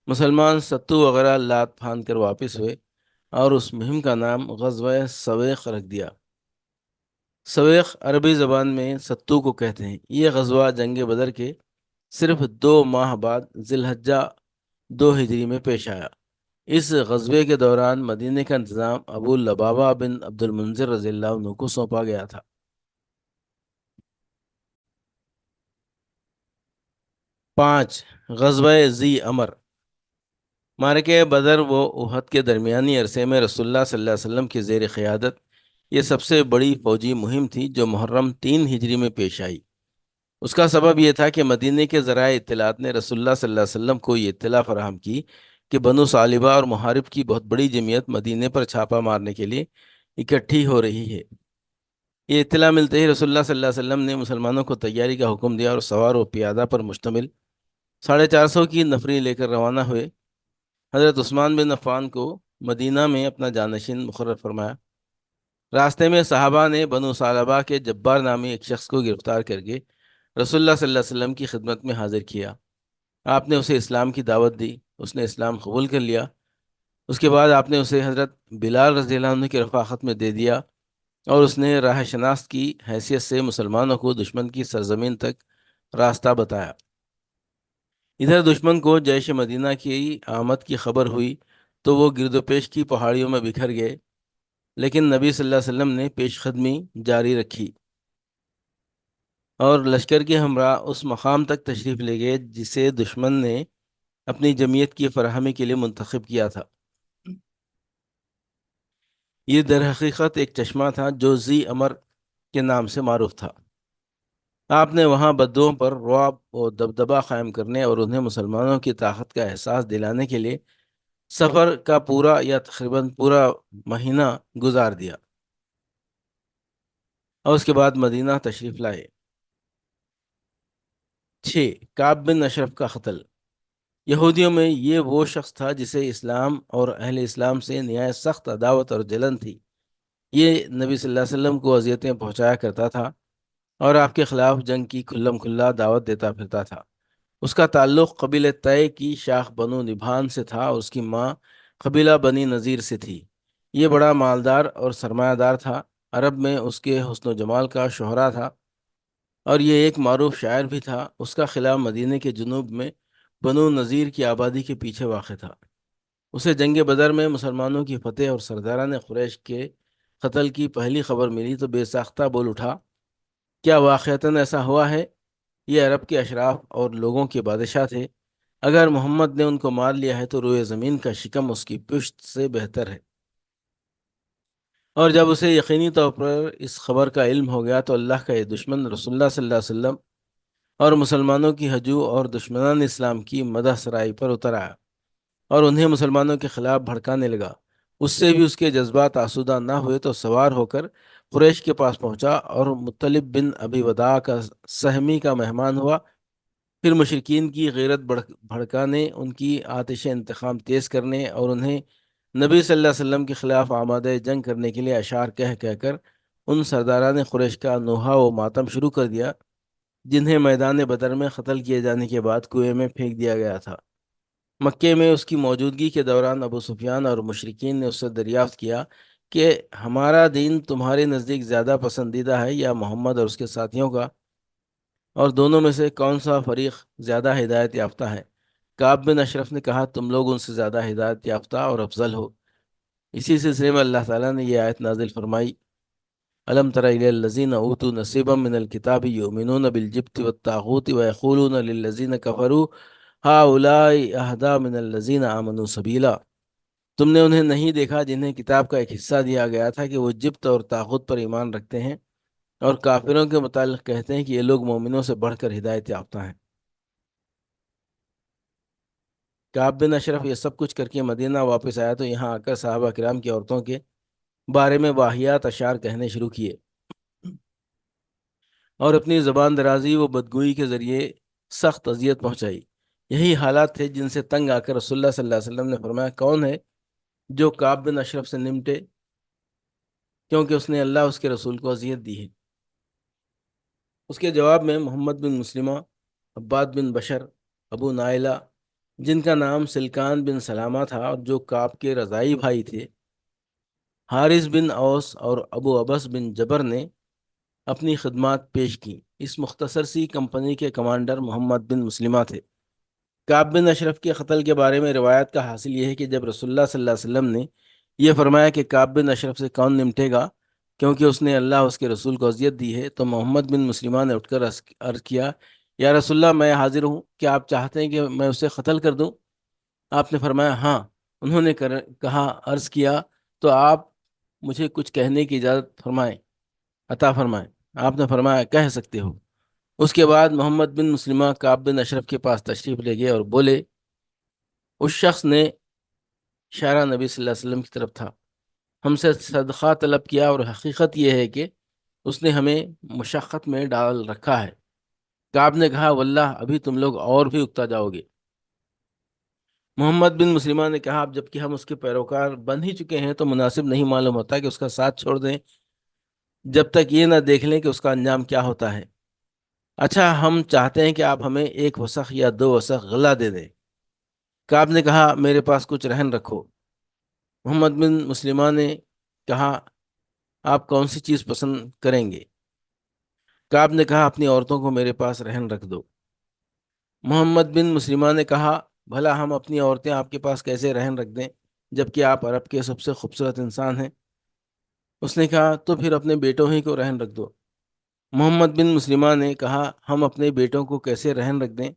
مسلمان ستو وغیرہ لات پھاند کر واپس ہوئے اور اس مہم کا نام غزوہ سویق رکھ دیا۔ سویق عربی زبان میں ستو کو کہتے ہیں۔ یہ غزوہ جنگ بدر کے صرف 2 ماہ بعد ذی الحجہ 2 ہجری میں پیش آیا۔ اس غزوے کے دوران مدینے کا انتظام ابو لبابہ بن عبد المنذر رضی اللہ عنہ کو سونپا گیا تھا۔ 5 غزوہ ذی امر۔ معرکہ بدر و احد کے درمیانی عرصے میں رسول اللہ صلی اللہ علیہ وسلم کی زیر قیادت یہ سب سے بڑی فوجی مہم تھی جو محرم 3 ہجری میں پیش آئی۔ اس کا سبب یہ تھا کہ مدینے کے ذرائع اطلاعات نے رسول اللہ صلی اللہ علیہ وسلم کو یہ اطلاع فراہم کی کہ بنو ثعلبہ اور محارب کی بہت بڑی جمعیت مدینے پر چھاپا مارنے کے لیے اکٹھی ہو رہی ہے۔ یہ اطلاع ملتے ہی رسول اللہ صلی اللہ علیہ وسلم نے مسلمانوں کو تیاری کا حکم دیا اور سوار و پیادہ پر مشتمل 450 کی نفری لے کر روانہ ہوئے۔ حضرت عثمان بن عفان کو مدینہ میں اپنا جانشین مقرر فرمایا۔ راستے میں صحابہ نے بنو ثعلبہ کے جبار نامی ایک شخص کو گرفتار کر کے رسول اللہ صلی اللہ علیہ وسلم کی خدمت میں حاضر کیا۔ آپ نے اسے اسلام کی دعوت دی، اس نے اسلام قبول کر لیا۔ اس کے بعد آپ نے اسے حضرت بلال رضی اللہ عنہ کی رفاقت میں دے دیا اور اس نے راہ شناس کی حیثیت سے مسلمانوں کو دشمن کی سرزمین تک راستہ بتایا۔ ادھر دشمن کو جیش مدینہ کی آمد کی خبر ہوئی تو وہ گرد و پیش کی پہاڑیوں میں بکھر گئے، لیکن نبی صلی اللہ علیہ وسلم نے پیش قدمی جاری رکھی اور لشکر کے ہمراہ اس مقام تک تشریف لے گئے جسے دشمن نے اپنی جمعیت کی فراہمی کے لیے منتخب کیا تھا۔ یہ در حقیقت ایک چشمہ تھا جو ذی امر کے نام سے معروف تھا۔ آپ نے وہاں بدوؤں پر رعب و دبدبہ قائم کرنے اور انہیں مسلمانوں کی طاقت کا احساس دلانے کے لیے سفر کا پورا یا تقریباً پورا مہینہ گزار دیا اور اس کے بعد مدینہ تشریف لائے۔ 6 کعب بن اشرف کا قتل۔ یہودیوں میں یہ وہ شخص تھا جسے اسلام اور اہل اسلام سے نہایت سخت عداوت اور جلن تھی۔ یہ نبی صلی اللہ علیہ وسلم کو اذیتیں پہنچایا کرتا تھا اور آپ کے خلاف جنگ کی کھلم کھلا دعوت دیتا پھرتا تھا۔ اس کا تعلق قبیلہ طے کی شاخ بنو نبھان سے تھا اور اس کی ماں قبیلہ بنی نذیر سے تھی۔ یہ بڑا مالدار اور سرمایہ دار تھا، عرب میں اس کے حسن و جمال کا شہرہ تھا اور یہ ایک معروف شاعر بھی تھا۔ اس کا خلا مدینے کے جنوب میں بنو نذیر کی آبادی کے پیچھے واقع تھا۔ اسے جنگ بدر میں مسلمانوں کی فتح اور سرداران قریش کے قتل کی پہلی خبر ملی تو بے ساختہ بول اٹھا، کیا واقعتاً ایسا ہوا ہے؟ یہ عرب کے اشراف اور لوگوں کے بادشاہ تھے، اگر محمد نے ان کو مار لیا ہے تو روئے زمین کا شکم اس کی پشت سے بہتر ہے۔ اور جب اسے یقینی طور پر اس خبر کا علم ہو گیا تو اللہ کا یہ دشمن رسول اللہ صلی اللہ علیہ وسلم اور مسلمانوں کی ہجو اور دشمنان اسلام کی مدح سرائی پر اتر آیا اور انہیں مسلمانوں کے خلاف بھڑکانے لگا۔ اس سے بھی اس کے جذبات آسودہ نہ ہوئے تو سوار ہو کر قریش کے پاس پہنچا اور مطلب بن ابی وداع کا سہمی کا مہمان ہوا۔ پھر مشرکین کی غیرت بھڑکانے، ان کی آتش انتقام تیز کرنے اور انہیں نبی صلی اللہ علیہ وسلم کے خلاف آمادہ جنگ کرنے کے لیے اشعار کہہ کہہ کر ان سرداران قریش کا نوحہ و ماتم شروع کر دیا جنہیں میدان بدر میں قتل کیے جانے کے بعد کنویں میں پھینک دیا گیا تھا۔ مکے میں اس کی موجودگی کے دوران ابو سفیان اور مشرکین نے اس سے دریافت کیا کہ ہمارا دین تمہارے نزدیک زیادہ پسندیدہ ہے یا محمد اور اس کے ساتھیوں کا، اور دونوں میں سے کون سا فریق زیادہ ہدایت یافتہ ہے؟ کعب بن اشرف نے کہا، تم لوگ ان سے زیادہ ہدایت یافتہ اور افضل ہو۔ اسی سلسلے میں اللہ تعالیٰ نے یہ آیت نازل فرمائی، الم تر الی الذین اوتوا نصیبا من الکتاب یؤمنون بالجبت والطاغوت ویقولون للذین کفروا ہؤلاء اہدی من الذین آمنوا سبیلا۔ تم نے انہیں نہیں دیکھا جنہیں کتاب کا ایک حصہ دیا گیا تھا کہ وہ جبت اور طاغوت پر ایمان رکھتے ہیں، اور کافروں کے متعلق کہتے ہیں کہ یہ لوگ مومنوں سے بڑھ کر ہدایت یافتہ ہیں۔ کعب بن اشرف یہ سب کچھ کر کے مدینہ واپس آیا تو یہاں آ کر صحابہ کرام کی عورتوں کے بارے میں واہیات اشعار کہنے شروع کیے اور اپنی زبان درازی و بدگوئی کے ذریعے سخت اذیت پہنچائی۔ یہی حالات تھے جن سے تنگ آ کر رسول اللہ صلی اللہ علیہ وسلم نے فرمایا، کون ہے جو کعب بن اشرف سے نمٹے، کیونکہ اس نے اللہ اس کے رسول کو اذیت دی ہے۔ اس کے جواب میں محمد بن مسلمہ، عباد بن بشر، ابو نائلہ جن کا نام سلکان بن سلامہ تھا اور جو کعب کے رضائی بھائی تھے، حارث بن اوس اور ابو عبس بن جبر نے اپنی خدمات پیش کی۔ اس مختصر سی کمپنی کے کمانڈر محمد بن مسلمہ تھے۔ کعب بن اشرف کے قتل کے بارے میں روایت کا حاصل یہ ہے کہ جب رسول اللہ صلی اللہ علیہ وسلم نے یہ فرمایا کہ کعب بن اشرف سے کون نمٹے گا کیونکہ اس نے اللہ اس کے رسول کو اذیت دی ہے، تو محمد بن مسلمہ نے اٹھ کر عرض کیا، یا رسول اللہ میں حاضر ہوں، کیا آپ چاہتے ہیں کہ میں اسے قتل کر دوں؟ آپ نے فرمایا ہاں۔ انہوں نے کہا، عرض کیا تو آپ مجھے کچھ کہنے کی اجازت عطا فرمائیں۔ آپ نے فرمایا کہہ سکتے ہو۔ اس کے بعد محمد بن مسلمہ کعب بن اشرف کے پاس تشریف لے گئے اور بولے، اس شخص نے اشارہ نبی صلی اللہ علیہ وسلم کی طرف تھا، ہم سے صدقہ طلب کیا اور حقیقت یہ ہے کہ اس نے ہمیں مشقت میں ڈال رکھا ہے۔ کعب نے کہا، واللہ ابھی تم لوگ اور بھی اکتا جاؤ گے۔ محمد بن مسلمہ نے کہا، اب جبکہ ہم اس کے پیروکار بن ہی چکے ہیں تو مناسب نہیں معلوم ہوتا کہ اس کا ساتھ چھوڑ دیں جب تک یہ نہ دیکھ لیں کہ اس کا انجام کیا ہوتا ہے۔ اچھا، ہم چاہتے ہیں کہ آپ ہمیں 1 وسق یا 2 وسق غلہ دے دیں۔ کعب نے کہا، میرے پاس کچھ رہن رکھو۔ محمد بن مسلمہ نے کہا، آپ کون سی چیز پسند کریں گے؟ کعب نے کہا، اپنی عورتوں کو میرے پاس رہن رکھ دو۔ محمد بن مسلمہ نے کہا، بھلا ہم اپنی عورتیں آپ کے پاس کیسے رہن رکھ دیں جبکہ آپ عرب کے سب سے خوبصورت انسان ہیں؟ اس نے کہا، تو پھر اپنے بیٹوں ہی کو رہن رکھ دو۔ محمد بن مسلمہ نے کہا، ہم اپنے بیٹوں کو کیسے رہن رکھ دیں؟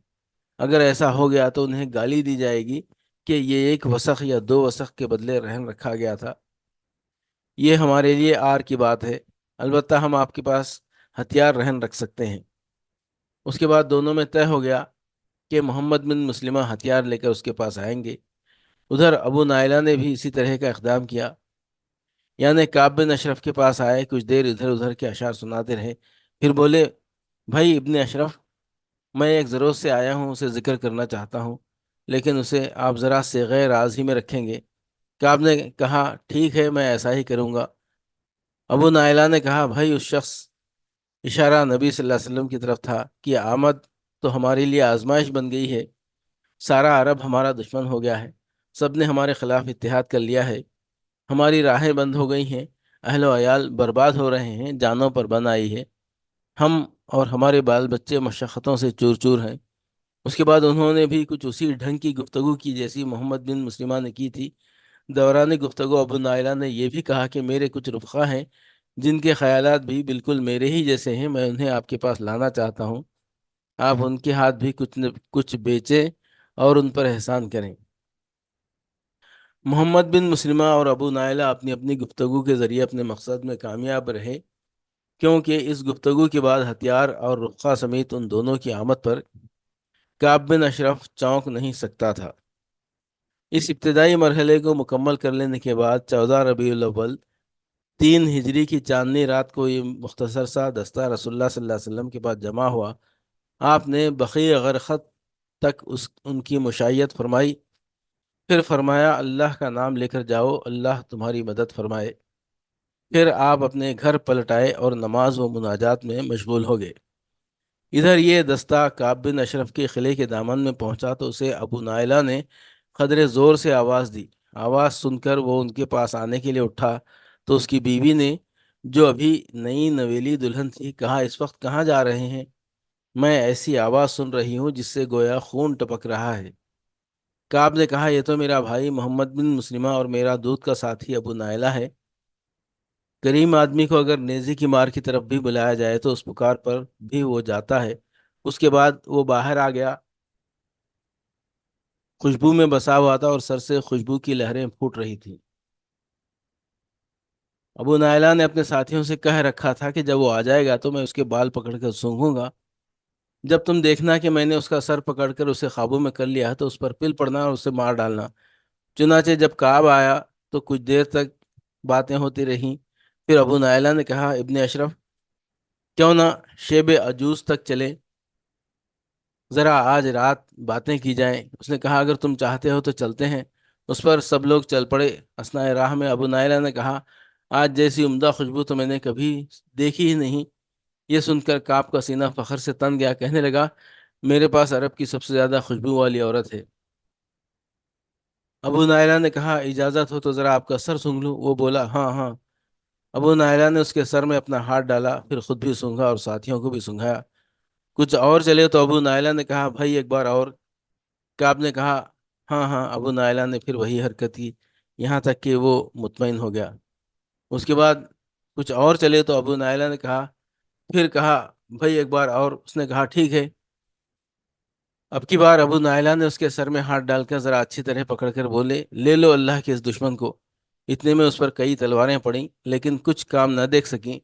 اگر ایسا ہو گیا تو انہیں گالی دی جائے گی کہ یہ 1 وسق یا 2 وسق کے بدلے رہن رکھا گیا تھا۔ یہ ہمارے لیے آر کی بات ہے، البتہ ہم آپ کے پاس ہتھیار رہن رکھ سکتے ہیں۔ اس کے بعد دونوں میں طے ہو گیا کہ محمد بن مسلمہ ہتھیار لے کر اس کے پاس آئیں گے۔ ادھر ابو نائلہ نے بھی اسی طرح کا اقدام کیا، یعنی کعب بن اشرف کے پاس آئے، کچھ دیر ادھر ادھر کے اشعار سناتے رہے، پھر بولے، بھائی ابن اشرف، میں ایک ضرورت سے آیا ہوں، اسے ذکر کرنا چاہتا ہوں، لیکن اسے آپ ذرا سے غیر راز ہی میں رکھیں گے؟ کعب نے کہا، ٹھیک ہے، میں ایسا ہی کروں گا۔ ابو نائلہ نے کہا، بھائی اس شخص، اشارہ نبی صلی اللہ علیہ وسلم کی طرف تھا، کہ آمد تو ہمارے لیے آزمائش بن گئی ہے، سارا عرب ہمارا دشمن ہو گیا ہے، سب نے ہمارے خلاف اتحاد کر لیا ہے، ہماری راہیں بند ہو گئی ہیں، اہل و عیال برباد ہو رہے ہیں، جانوں پر بن آئی ہے، ہم اور ہمارے بال بچے مشقتوں سے چور چور ہیں۔ اس کے بعد انہوں نے بھی کچھ اسی ڈھنگ کی گفتگو کی جیسی محمد بن مسلمہ نے کی تھی۔ دوران گفتگو ابو نائلہ نے یہ بھی کہا کہ میرے کچھ رفقا ہیں جن کے خیالات بھی بالکل میرے ہی جیسے ہیں، میں انہیں آپ کے پاس لانا چاہتا ہوں، آپ ان کے ہاتھ بھی کچھ بیچیں اور ان پر احسان کریں۔ محمد بن مسلمہ اور ابو نائلہ اپنی اپنی گفتگو کے ذریعے اپنے مقصد میں کامیاب رہے، کیونکہ اس گفتگو کے بعد ہتھیار اور رخا سمیت ان دونوں کی آمد پر کعب بن اشرف چونک نہیں سکتا تھا۔ اس ابتدائی مرحلے کو مکمل کر لینے کے بعد 14 ربیع الاول 3 ہجری کی چاندنی رات کو یہ مختصر سا دستہ رسول اللہ صلی اللہ علیہ وسلم کے پاس جمع ہوا۔ آپ نے بقیع غرقد تک ان کی مشائیت فرمائی، پھر فرمایا اللہ کا نام لے کر جاؤ، اللہ تمہاری مدد فرمائے۔ پھر آپ اپنے گھر پلٹ آئے اور نماز و مناجات میں مشغول ہو گئے۔ ادھر یہ دستہ کعب بن اشرف کے قلعے کے دامن میں پہنچا تو اسے ابو نائلہ نے قدرے زور سے آواز دی۔ آواز سن کر وہ ان کے پاس آنے کے لیے اٹھا تو اس کی بیوی نے، جو ابھی نئی نویلی دلہن تھی، کہا اس وقت کہاں جا رہے ہیں؟ میں ایسی آواز سن رہی ہوں جس سے گویا خون ٹپک رہا ہے۔ کعب نے کہا یہ تو میرا بھائی محمد بن مسلمہ اور میرا دودھ کا ساتھی ابو نائلہ ہے۔ کریم آدمی کو اگر نیزے کی مار کی طرف بھی بلایا جائے تو اس پکار پر بھی وہ جاتا ہے۔ اس کے بعد وہ باہر آ گیا، خوشبو میں بسا ہوا تھا اور سر سے خوشبو کی لہریں پھوٹ رہی تھیں۔ ابو نائلہ نے اپنے ساتھیوں سے کہہ رکھا تھا کہ جب وہ آ جائے گا تو میں اس کے بال پکڑ کر سونگھوں گا، جب تم دیکھنا کہ میں نے اس کا سر پکڑ کر اسے قابو میں کر لیا تو اس پر پل پڑنا اور اسے مار ڈالنا۔ چنانچہ جب کعب آیا تو کچھ دیر تک باتیں ہوتی رہیں، پھر ابو نائلہ نے کہا ابن اشرف، کیوں نہ شیب عجوز تک چلیں، ذرا آج رات باتیں کی جائیں۔ اس نے کہا اگر تم چاہتے ہو تو چلتے ہیں۔ اس پر سب لوگ چل پڑے۔ اثناء راہ میں ابو نائلہ نے کہا آج جیسی عمدہ خوشبو تو میں نے کبھی دیکھی ہی نہیں۔ یہ سن کر کعب کا سینہ فخر سے تن گیا، کہنے لگا میرے پاس عرب کی سب سے زیادہ خوشبو والی عورت ہے۔ ابو نائلہ نے کہا اجازت ہو تو ذرا آپ کا سر سونگھ لوں؟ وہ بولا ہاں ہاں۔ ابو نائلہ نے اس کے سر میں اپنا ہاتھ ڈالا، پھر خود بھی سونگھا اور ساتھیوں کو بھی سونگھایا۔ کچھ اور چلے تو ابو نائلہ نے کہا بھائی ایک بار اور۔ کعب نے کہا ہاں ہاں۔ ابو نائلہ نے پھر وہی حرکت کی یہاں تک کہ وہ مطمئن ہو گیا۔ اس کے بعد کچھ اور چلے تو ابو نائلہ نے کہا، پھر کہا بھائی ایک بار اور۔ اس نے کہا ٹھیک ہے۔ اب کی بار ابو نائلہ نے اس کے سر میں ہاتھ ڈال کر ذرا اچھی طرح پکڑ کر بولے لے لو اللہ کے اس دشمن کو۔ اتنے میں اس پر کئی تلواریں پڑیں لیکن کچھ کام نہ دیکھ سکیں۔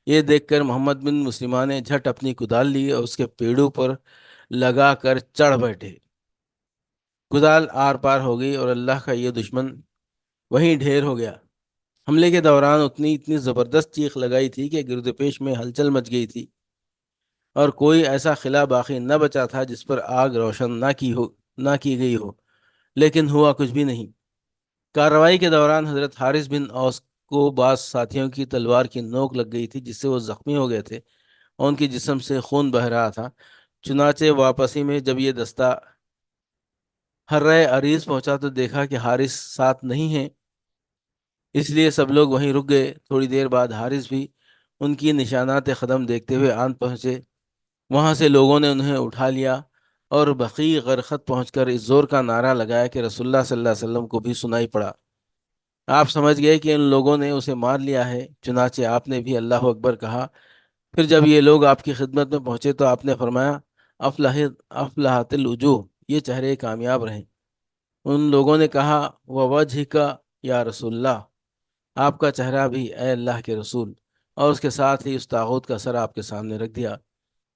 یہ دیکھ کر محمد بن مسلمہ نے جھٹ اپنی کدال لی اور اس کے پیڑوں پر لگا کر چڑھ بیٹھے۔ کدال آر پار ہو گئی اور اللہ کا یہ دشمن وہیں ڈھیر ہو گیا۔ حملے کے دوران اتنی زبردست چیخ لگائی تھی کہ گرد پیش میں ہلچل مچ گئی تھی اور کوئی ایسا خلا باقی نہ بچا تھا جس پر آگ روشن نہ کی گئی ہو، لیکن ہوا کچھ بھی نہیں۔ کارروائی کے دوران حضرت حارث بن اوس کو بعض ساتھیوں کی تلوار کی نوک لگ گئی تھی جس سے وہ زخمی ہو گئے تھے اور ان کے جسم سے خون بہہ رہا تھا۔ چنانچہ واپسی میں جب یہ دستہ حرہ عریض پہنچا تو دیکھا کہ حارث ساتھ نہیں ہے، اس لیے سب لوگ وہیں رک گئے۔ تھوڑی دیر بعد حارث بھی ان کی نشانات قدم دیکھتے ہوئے آن پہنچے۔ وہاں سے لوگوں نے انہیں اٹھا لیا اور بقیع غرقد پہنچ کر اس زور کا نعرہ لگایا کہ رسول اللہ صلی اللہ علیہ وسلم کو بھی سنائی پڑا۔ آپ سمجھ گئے کہ ان لوگوں نے اسے مار لیا ہے، چنانچہ آپ نے بھی اللہ اکبر کہا۔ پھر جب یہ لوگ آپ کی خدمت میں پہنچے تو آپ نے فرمایا افلحت الوجوہ، یہ چہرے کامیاب رہیں۔ ان لوگوں نے کہا ووجہک یا رسول اللہ، آپ کا چہرہ بھی اے اللہ کے رسول، اور اس کے ساتھ ہی اس طاغوت کا سر آپ کے سامنے رکھ دیا۔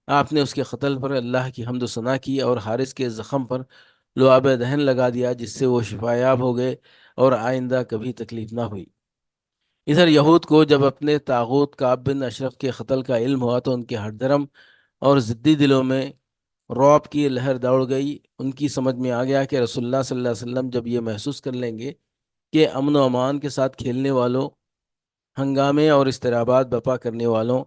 آپ نے اس کے قتل پر اللہ کی حمد و ثنا کی اور حارث کے زخم پر لعاب دہن لگا دیا جس سے وہ شفا یاب ہو گئے اور آئندہ کبھی تکلیف نہ ہوئی۔ ادھر یہود کو جب اپنے طاغوت کعب بن اشرف کے قتل کا علم ہوا تو ان کے ہٹ دھرم اور ضدی دلوں میں رعب کی لہر دوڑ گئی۔ ان کی سمجھ میں آ گیا کہ رسول اللہ صلی اللہ علیہ وسلم جب یہ محسوس کر لیں گے کہ امن و امان کے ساتھ کھیلنے والوں، ہنگامے اور اضطرابات برپا کرنے والوں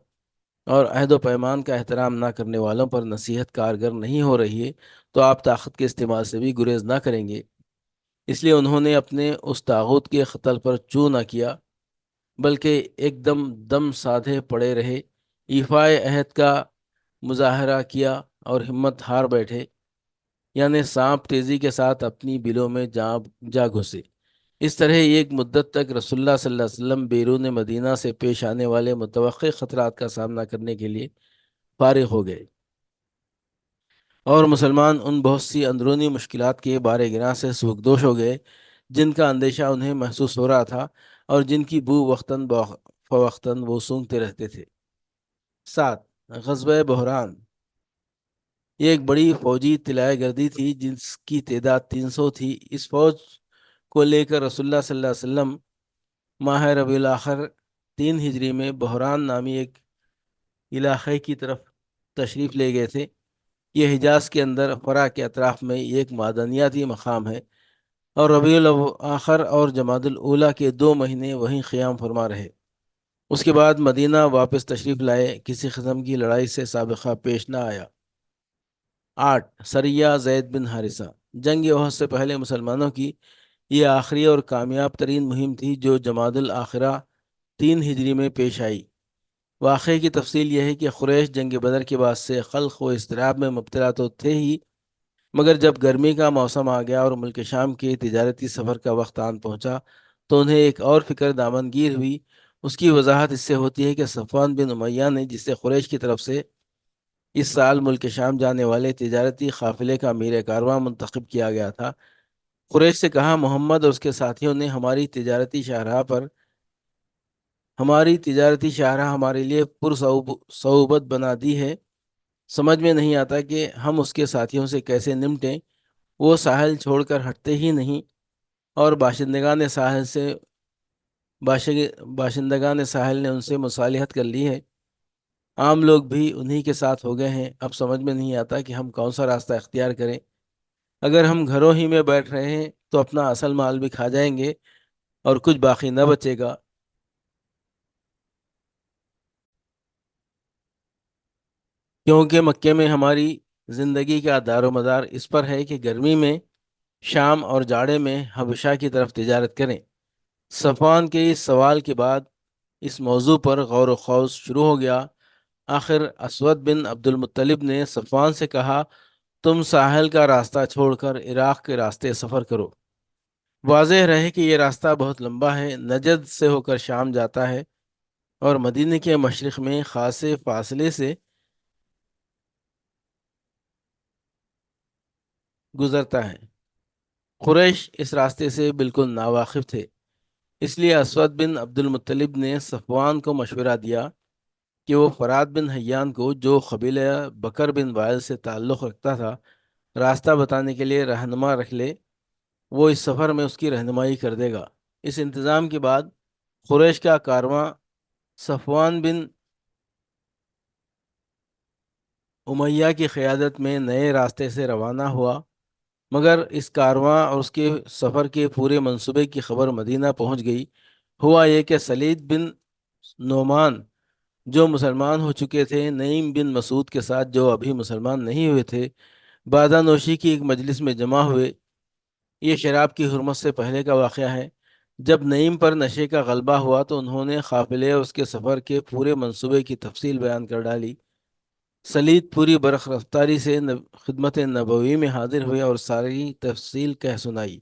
اور عہد و پیمان کا احترام نہ کرنے والوں پر نصیحت کارگر نہیں ہو رہی ہے تو آپ طاقت کے استعمال سے بھی گریز نہ کریں گے۔ اس لیے انہوں نے اپنے اس طاغوت کے قتل پر چوں نہ کیا بلکہ ایک دم دم سادھے پڑے رہے، ایفائے عہد کا مظاہرہ کیا اور ہمت ہار بیٹھے۔ یعنی سانپ تیزی کے ساتھ اپنی بلوں میں جا گھسے۔ اس طرح ایک مدت تک رسول اللہ صلی اللہ علیہ وسلم بیرون مدینہ سے پیش آنے والے متوقع خطرات کا سامنا کرنے کے لیے فارغ ہو گئے، اور مسلمان ان بہت سی اندرونی مشکلات کے بارِ گراں سے سبکدوش ہو گئے جن کا اندیشہ انہیں محسوس ہو رہا تھا اور جن کی بو وقتاً فوقتاً وہ سونگتے رہتے تھے۔ 7. غزوہ بحران۔ یہ ایک بڑی فوجی طلائع گردی تھی جس کی تعداد 300 تھی۔ اس فوج کو لے کر رسول اللہ صلی اللہ علیہ وسلم ماہ ربیع الاخر 3 ہجری میں بحران نامی ایک علاقے کی طرف تشریف لے گئے تھے۔ یہ حجاز کے اندر فرا کے اطراف میں ایک معدنیاتی مقام ہے، اور ربیع الاخر اور جمادی الاولیٰ کے 2 مہینے وہیں قیام فرما رہے۔ اس کے بعد مدینہ واپس تشریف لائے۔ کسی قسم کی لڑائی سے سابقہ پیش نہ آیا۔ 8. سریہ زید بن حارثہ۔ جنگ احد سے پہلے مسلمانوں کی یہ آخری اور کامیاب ترین مہم تھی جو جمادی الاخرہ 3 ہجری میں پیش آئی۔ واقعے کی تفصیل یہ ہے کہ قریش جنگ بدر کے بعد سے قلق و اضطراب میں مبتلا تو تھے ہی، مگر جب گرمی کا موسم آ گیا اور ملک شام کے تجارتی سفر کا وقت آن پہنچا تو انہیں ایک اور فکر دامنگیر ہوئی۔ اس کی وضاحت اس سے ہوتی ہے کہ صفوان بن امیہ نے، جسے قریش کی طرف سے اس سال ملک شام جانے والے تجارتی قافلے کا امیر کارواں منتخب کیا گیا تھا، قریش سے کہا، محمد اور اس کے ساتھیوں نے ہماری تجارتی شاہراہ ہمارے لیے صعوبت بنا دی ہے۔ سمجھ میں نہیں آتا کہ ہم اس کے ساتھیوں سے کیسے نمٹیں۔ وہ ساحل چھوڑ کر ہٹتے ہی نہیں، اور باشندگان ساحل نے ان سے مصالحت کر لی ہے۔ عام لوگ بھی انہی کے ساتھ ہو گئے ہیں۔ اب سمجھ میں نہیں آتا کہ ہم کون سا راستہ اختیار کریں۔ اگر ہم گھروں ہی میں بیٹھ رہے ہیں تو اپنا اصل مال بھی کھا جائیں گے اور کچھ باقی نہ بچے گا، کیونکہ مکے میں ہماری زندگی کا دار و مدار اس پر ہے کہ گرمی میں شام اور جاڑے میں حبشہ کی طرف تجارت کریں۔ صفوان کے اس سوال کے بعد اس موضوع پر غور و خوض شروع ہو گیا۔ آخر اسود بن عبد المطلب نے صفوان سے کہا، تم ساحل کا راستہ چھوڑ کر عراق کے راستے سفر کرو۔ واضح رہے کہ یہ راستہ بہت لمبا ہے، نجد سے ہو کر شام جاتا ہے اور مدینہ کے مشرق میں خاصے فاصلے سے گزرتا ہے۔ قریش اس راستے سے بالکل ناواقف تھے، اس لیے اسود بن عبد المطلب نے صفوان کو مشورہ دیا کہ وہ فرات بن حیان کو، جو قبیلہ بکر بن وائل سے تعلق رکھتا تھا، راستہ بتانے کے لیے رہنما رکھ لے۔ وہ اس سفر میں اس کی رہنمائی کر دے گا۔ اس انتظام کے بعد قریش کا کارواں صفوان بن امیہ کی قیادت میں نئے راستے سے روانہ ہوا، مگر اس کارواں اور اس کے سفر کے پورے منصوبے کی خبر مدینہ پہنچ گئی۔ ہوا یہ کہ سلید بن نعمان، جو مسلمان ہو چکے تھے، نعیم بن مسعود کے ساتھ، جو ابھی مسلمان نہیں ہوئے تھے، بادہ نوشی کی ایک مجلس میں جمع ہوئے۔ یہ شراب کی حرمت سے پہلے کا واقعہ ہے۔ جب نعیم پر نشے کا غلبہ ہوا تو انہوں نے قافلے اور اس کے سفر کے پورے منصوبے کی تفصیل بیان کر ڈالی۔ سلید پوری برخ رفتاری سے خدمت نبوی میں حاضر ہوئے اور ساری تفصیل کہہ سنائی۔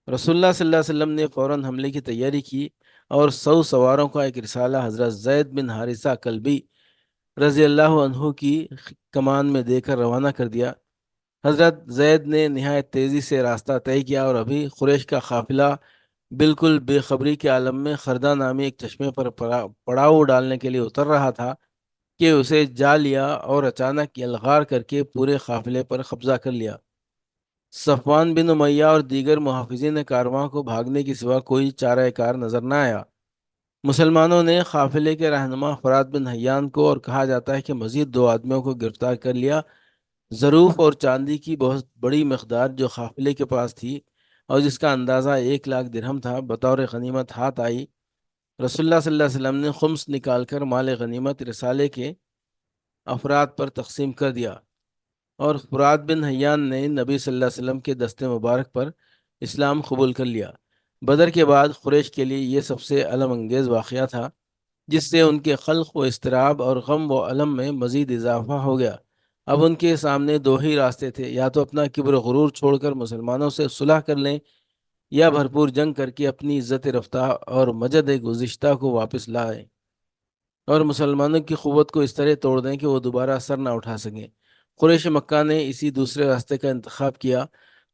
رسول اللہ صلی اللہ علیہ وسلم نے فوراً حملے کی تیاری کی اور 100 سواروں کا ایک رسالہ حضرت زید بن حارثہ کلبی رضی اللہ عنہ کی کمان میں دے کر روانہ کر دیا۔ حضرت زید نے نہایت تیزی سے راستہ طے کیا اور ابھی قریش کا قافلہ بالکل بے خبری کے عالم میں خردہ نامی ایک چشمے پر پڑاؤ ڈالنے کے لیے اتر رہا تھا کہ اسے جا لیا اور اچانک یلغار کر کے پورے قافلے پر قبضہ کر لیا۔ صفوان بن امیہ اور دیگر محافظین کارواں کو بھاگنے کی سوا کوئی چارہ کار نظر نہ آیا۔ مسلمانوں نے قافلے کے رہنما فرات بن حیان کو، اور کہا جاتا ہے کہ مزید 2 آدمیوں کو گرفتار کر لیا۔ ظروف اور چاندی کی بہت بڑی مقدار جو قافلے کے پاس تھی اور جس کا اندازہ 1,00,000 درہم تھا، بطور غنیمت ہاتھ آئی۔ رسول اللہ صلی اللہ علیہ وسلم نے خمس نکال کر مال غنیمت رسالے کے افراد پر تقسیم کر دیا، اور فرات بن حیان نے نبی صلی اللہ علیہ وسلم کے دست مبارک پر اسلام قبول کر لیا۔ بدر کے بعد قریش کے لیے یہ سب سے الم انگیز واقعہ تھا، جس سے ان کے قلق و اضطراب اور غم و الم میں مزید اضافہ ہو گیا۔ اب ان کے سامنے دو ہی راستے تھے، یا تو اپنا کبر و غرور چھوڑ کر مسلمانوں سے صلح کر لیں، یا بھرپور جنگ کر کے اپنی عزت رفتہ اور مجد گزشتہ کو واپس لائیں اور مسلمانوں کی قوت کو اس طرح توڑ دیں کہ وہ دوبارہ سر نہ اٹھا سکیں۔ قریش مکہ نے اسی دوسرے راستے کا انتخاب کیا۔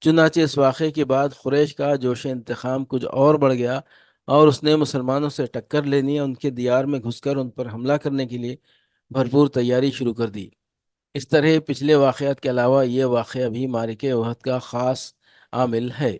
چنانچہ اس واقعے کے بعد قریش کا جوش انتقام کچھ اور بڑھ گیا اور اس نے مسلمانوں سے ٹکر لینی، ان کے دیار میں گھس کر ان پر حملہ کرنے کے لیے بھرپور تیاری شروع کر دی۔ اس طرح پچھلے واقعات کے علاوہ یہ واقعہ بھی معرکہ احد کا خاص عامل ہے۔